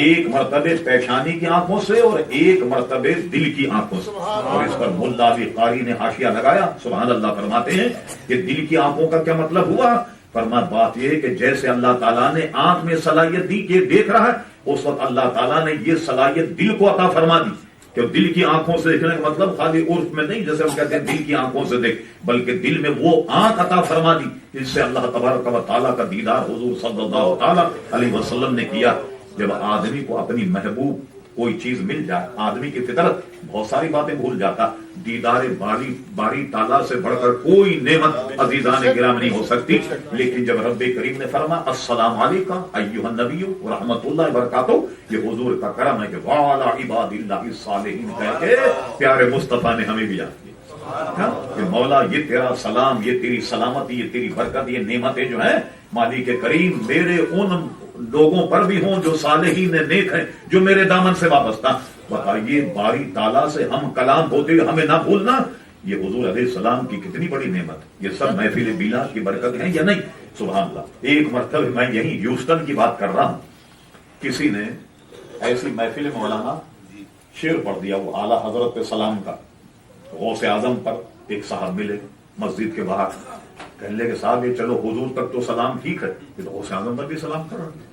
ایک مرتبہ پیشانی کی آنکھوں سے اور ایک مرتبہ دل کی آنکھوں سے. اور اس پر ملا علی قاری نے حاشیہ لگایا، سبحان اللہ، فرماتے ہیں کہ دل کی آنکھوں کا کیا مطلب ہوا؟ فرمایا بات یہ کہ جیسے اللہ تعالیٰ نے آنکھ میں صلاحیت دی کہ دیکھ رہا ہے، اس وقت اللہ تعالیٰ نے یہ صلاحیت دل کو عطا فرما دی کہ دل کی آنکھوں سے دیکھنے کا مطلب خالی عرف میں نہیں جیسے ہم کہتے ہیں دل کی آنکھوں سے دیکھ، بلکہ دل میں وہ آنکھ عطا فرما دی جس سے اللہ تبارک و تعالیٰ کا دیدار حضور صلی اللہ تعالیٰ علیہ وسلم نے کیا. جب آدمی کو اپنی محبوب کوئی چیز مل جائے، آدمی کی فطرت بہت ساری باتیں بھول جاتا. دیدار باری تعالیٰ سے بڑھ کر کوئی نعمت عزیزان کرام نہیں ہو سکتی. لیکن جب رب کریم نے فرمایا السلام علیکہ ایھا النبی ورحمۃ اللہ وبرکاتہ، یہ حضور کا کرم ہے کہ وعلی عباد اللہ الصالحین کہہ کے پیارے مصطفیٰ نے ہمیں بھی یاد کیا کہ مولا یہ تیرا سلام، یہ تیری سلامتی، یہ تیری برکت، یہ نعمتیں جو ہیں مالک کریم میرے ان لوگوں پر بھی ہوں جو صالحین نیک ہیں، جو میرے دامن سے وابستہ. بتائیے باری تعالیٰ سے ہم کلام ہوتے ہوئے ہمیں نہ بھولنا، یہ حضور علیہ السلام کی کتنی بڑی نعمت. یہ سب محفل بیلا کی برکت ہیں یا نہیں؟ سبحان اللہ. ایک مرتبہ میں یہیں ہیوسٹن کی بات کر رہا ہوں، کسی نے ایسی محفل مولانا شعر پڑھ دیا، وہ اعلیٰ حضرت پہ سلام کا. غوث اعظم پر ایک صاحب ملے مسجد کے باہر، کہنے لگے صاحب یہ چلو حضور تک تو سلام ٹھیک ہے، یہ تو غوث اعظم پر بھی سلام پڑھ رہے ہیں،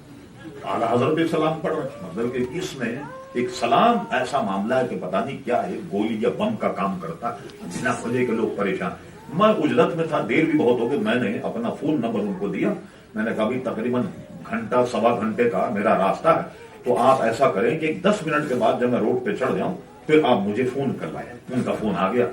اعلیٰ حضرت بھی سلام پڑھ رہے ہیں. مطلب کہ اس میں ایک سلام ایسا معاملہ ہے کہ پتہ نہیں کیا ہے، گولی یا بم کا کام کرتا ہے، بنا وجہ کے لوگ پریشان. میں اجلت میں تھا، دیر بھی بہت ہو گئی، میں نے اپنا فون نمبر ان کو دیا. میں نے کہا بھی تقریباً گھنٹہ سوا گھنٹے کا میرا راستہ ہے، تو آپ ایسا کریں کہ 10 منٹ کے بعد جب میں روڈ پہ چڑھ جاؤں پھر آپ مجھے فون کروائیں. ان کا فون آ گیا،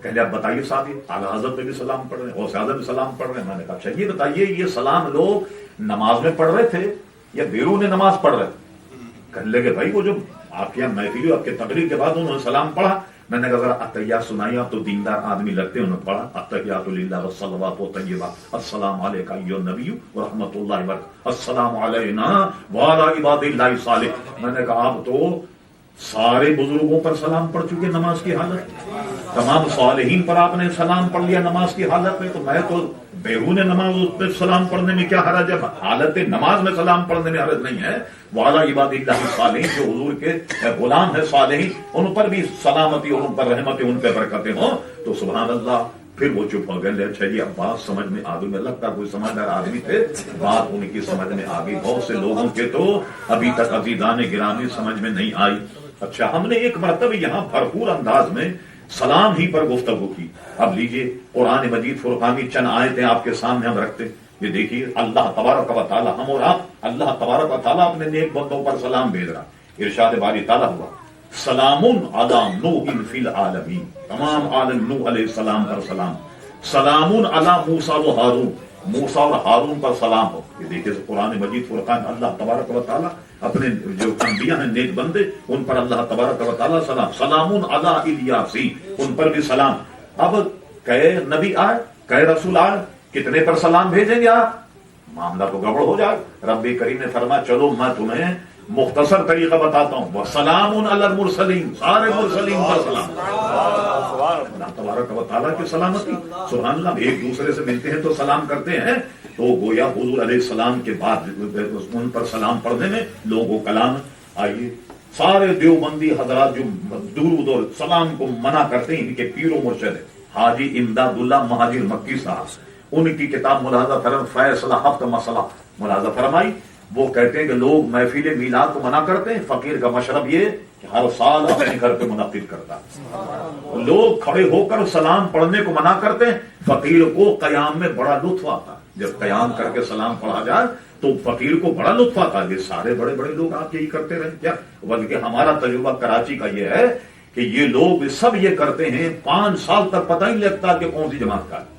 کہنے آپ بتائیے صاحب اعلیٰ حضرت پہ بھی سلام پڑھ رہے ہیں، غوث اعظم بھی سلام پڑھ رہے ہیں. میں نے کہا اچھا یہ بتائیے یہ سلام لوگ نماز میں پڑھ رہے تھے یا بیرون نماز پڑھ رہے تھے؟ کہنے لگے بھائی وہ جو آپ کے یہاں محفل آپ کے تقریر کے بعد انہوں نے سلام پڑھا. میں نے کہا ذرا اتحیات سنائیے، آپ تو دیندار آدمی لگتے ہیں. انہوں نے پڑھا اتحیات للہ والصلوات والطیبات السلام علیکہ ایھا النبی ورحمۃ اللہ وبرکاتہ السلام علینا وعلی عباد اللہ الصالحین. میں نے کہا آپ تو سارے بزرگوں پر سلام پڑھ چکے نماز کی حالت، تمام صالحین پر آپ نے سلام پڑھ لیا نماز کی حالت میں، تو میں تو بیرون نماز اس پہ سلام پڑھنے میں کیا حرج ہے؟ حالت نماز میں سلام پڑھنے میں حرج نہیں ہے۔ وعلی عباد اللہ الصالحین، جو حضور کے غلام ہیں صالحین، ان پر بھی سلامتی اور ان پر رحمتیں، ان پہ برکتیں ہوں۔ تو سبحان اللہ، پھر وہ چپ ہو گئے۔ اچھا جی، اب بات سمجھ میں آ گئی، میں لگتا کوئی سمجھدار آدمی تھے، بات ان کی سمجھ میں آ گئی۔ بہت سے لوگوں کے تو ابھی تک عزیزان گرامی سمجھ میں نہیں آئی۔ اچھا، ہم نے ایک مرتبہ یہاں بھرپور انداز میں سلام ہی پر گفتگو کی۔ اب لیجئے قرآن مجید فرقان کی چند آیتیں آپ کے سامنے ہم رکھتے، یہ دیکھیے، اللہ تبارک و تعالی، ہم اور آپ، اللہ تبارک و تعالی اپنے نیک بندوں پر سلام بھیج رہا۔ ارشاد باری تعالیٰ ہوا، سلام علی نوح فی العالمین، تمام عالم نوح علیہ السلام پر سلام۔ سلام علی موسیٰ و ہارون، موسیٰ اور ہارون پر سلام ہو۔ یہ دیکھیے قرآن مجید فرقان، اللہ تبارک و تعالیٰ اپنے جو انبیاء ہیں نیک بندے، ان پر اللہ تبارک و تعالیٰ سلام۔ سلام علی الیاسی، ان پر بھی سلام۔ اب کئے نبی آئے، کئے رسول آئے، کتنے پر سلام بھیجیں گے آپ؟ معاملہ تو گڑبڑ ہو جائے۔ رب کریم نے فرمایا چلو میں تمہیں مختصر طریقہ بتاتا ہوں، وسلام علی المرسلین، سارے مرسلین پر سلام۔ اللہ تبارک و تعالیٰ کی سلامتی، سبحان اللہ۔ ایک دوسرے سے ملتے ہیں تو سلام کرتے ہیں، تو گویا حضور علیہ السلام کے بعد ان پر سلام پڑھنے میں لوگوں کلام۔ آئیے، سارے دیوبندی حضرات جو درود اور سلام کو منع کرتے ہیں، ان کے پیر و مرشد حاجی امداد اللہ مہاجر مکی صاحب، ان کی کتاب ملاحظہ فرم فیصلہ ہفت مسئلہ ملاحظہ فرمائی۔ وہ کہتے ہیں کہ لوگ محفل میلاد کو منع کرتے ہیں، فقیر کا مشرب یہ کہ ہر سال اپنے گھر پہ منعقد کرتا ہے۔ لوگ کھڑے ہو کر سلام پڑھنے کو منع کرتے ہیں، فقیر کو قیام میں بڑا لطف آتا ہے۔ جب قیام کر کے سلام پڑھا جائے تو فقیر کو بڑا لطف آتا ہے۔ یہ سارے بڑے بڑے لوگ آپ یہی کرتے رہے کیا؟ بلکہ ہمارا تجربہ کراچی کا یہ ہے کہ یہ لوگ سب یہ کرتے ہیں، 5 سال تک پتہ ہی نہیں لگتا کہ کون سی جماعت کا ہے،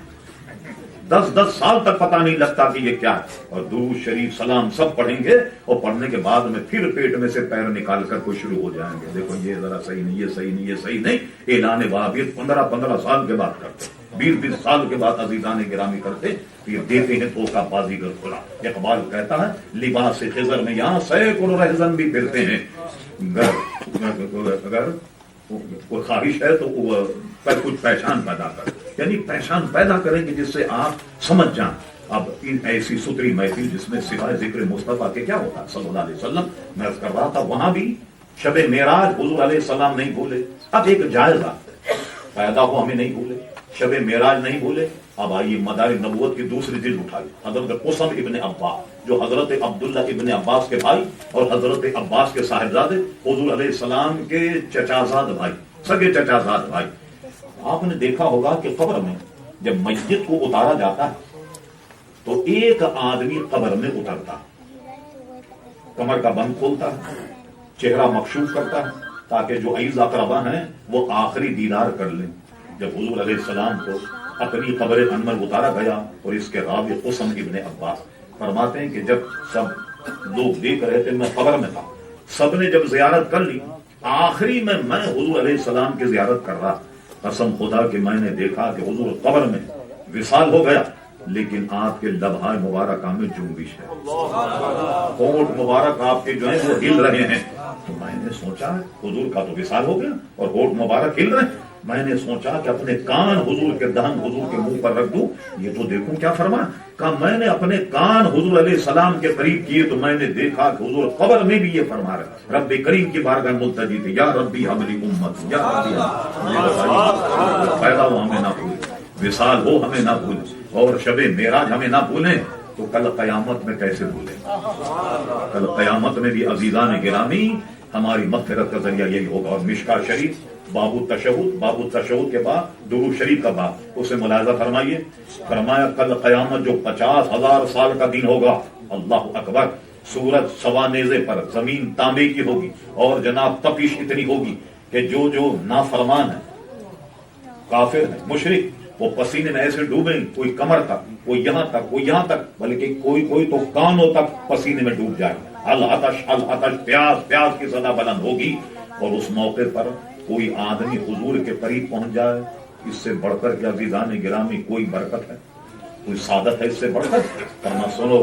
10 سال تک پتہ نہیں لگتا کہ یہ کیا ہے۔ اور درود شریف سلام سب پڑھیں گے، اور پڑھنے کے بعد میں پھر پیٹ میں سے پیر نکال کر کوئی شروع ہو جائیں گے، دیکھو یہ ذرا صحیح نہیں، یہ صحیح نہیں، یہ صحیح نہیں۔ اعلان وہابیت 15 سال کے بعد کرتے، 20 سال کے بعد عزیزان گرامی کرتے، پھر دیتے ہیں دھوکہ بازی کا کھلا۔ اقبال کہتا ہے، لباس خضر میں یہاں سینکڑوں رہزن بھی پھرتے ہیں، اگر کوئی خواہش ہے تو پر کچھ پہچان پیدا کر، یعنی پہچان پیدا کریں گے جس سے آپ سمجھ جائیں۔ اب ان ایسی ستری محفل جس میں سوائے ذکر مصطفیٰ کے کیا ہوتا ہے صلی اللہ علیہ وسلم، میں عرض کر رہا تھا، وہاں بھی شب معراج حضور علیہ السلام نہیں بھولے۔ اب ایک جائزہ پیدا ہو، ہمیں نہیں بھولے، شب معراج نہیں بھولے۔ اب آئیے مدارج نبوت کی دوسری جلد اٹھائی، حضرت قسم ابن عباس، جو حضرت عبداللہ ابن عباس کے بھائی اور حضرت عباس کے صاحبزادے، حضور علیہ السلام کے چچازاد بھائی، سگے چچازاد بھائی۔ آپ نے دیکھا ہوگا کہ قبر میں جب میت کو اتارا جاتا ہے تو ایک آدمی قبر میں اترتا ہے، کمر کا بند کھولتا ہے، چہرہ مکشوف کرتا ہے تاکہ جو عزیز اقربا ہیں وہ آخری دیدار کر لیں۔ جب حضور علیہ السلام کو اپنی قبر انور اتارا گیا، اور اس کے راوی قسم ابن عباس فرماتے ہیں کہ جب سب لوگ دیکھ رہے تھے، میں قبر میں تھا، سب نے جب زیارت کر لی، آخری میں حضور علیہ السلام کی زیارت کر رہا، قسم خدا کہ میں نے دیکھا کہ حضور قبر میں وصال ہو گیا، لیکن آپ کے لبھائے مبارکہ میں جنبش ہے، ہونٹ مبارک آپ کے جو ہیں وہ ہل رہے ہیں۔ تو میں نے سوچا حضور کا تو وصال ہو گیا اور ہونٹ مبارک ہل رہے ہیں، میں نے سوچا کہ اپنے کان حضور کے دہن حضور کے منہ پر رکھ دوں، یہ تو دیکھوں کیا فرمایا۔ کہا میں نے اپنے کان حضور علیہ السلام کے قریب کیے تو میں نے دیکھا کہ حضور قبر میں بھی یہ فرما رہے، رب کریم کی بارگاہ ملتجی تھے، یا ربی حبلی امت، یا ربی پیدا ہو ہمیں نہ بھولے، وصال ہو ہمیں نہ بھولے، اور شب معراج ہمیں نہ بھولیں، تو کل قیامت میں کیسے بھولیں؟ کل قیامت میں بھی عزیزان گرامی ہماری مغفرت کا ذریعہ یہی ہوگا۔ اور مشکا شریف باب التشہد کے بعد درود شریف کا باب، اسے ملاحظہ فرمائیے، فرمایا کل قیامت جو 50,000 سال کا دن ہوگا، اللہ اکبر، سورج سوا نیزے پر، زمین تانبے کی ہوگی، اور جناب تپش اتنی ہوگی کہ جو نافرمان ہے، کافر ہے، مشرک، وہ پسینے میں ایسے ڈوبیں، کوئی کمر تک، کوئی یہاں تک، کوئی یہاں تک، بلکہ کوئی تو کانوں تک پسینے میں ڈوب جائے۔ العطش، پیاس کی صدا بلند ہوگی، اور اس موقع پر کوئی آدمی حضور کے قریب پہنچ جائے، اس سے بڑھ کر کے عزیزان گرامی کوئی برکت ہے، کوئی سعادت ہے اس سے بڑھ کر؟ فرما سنو،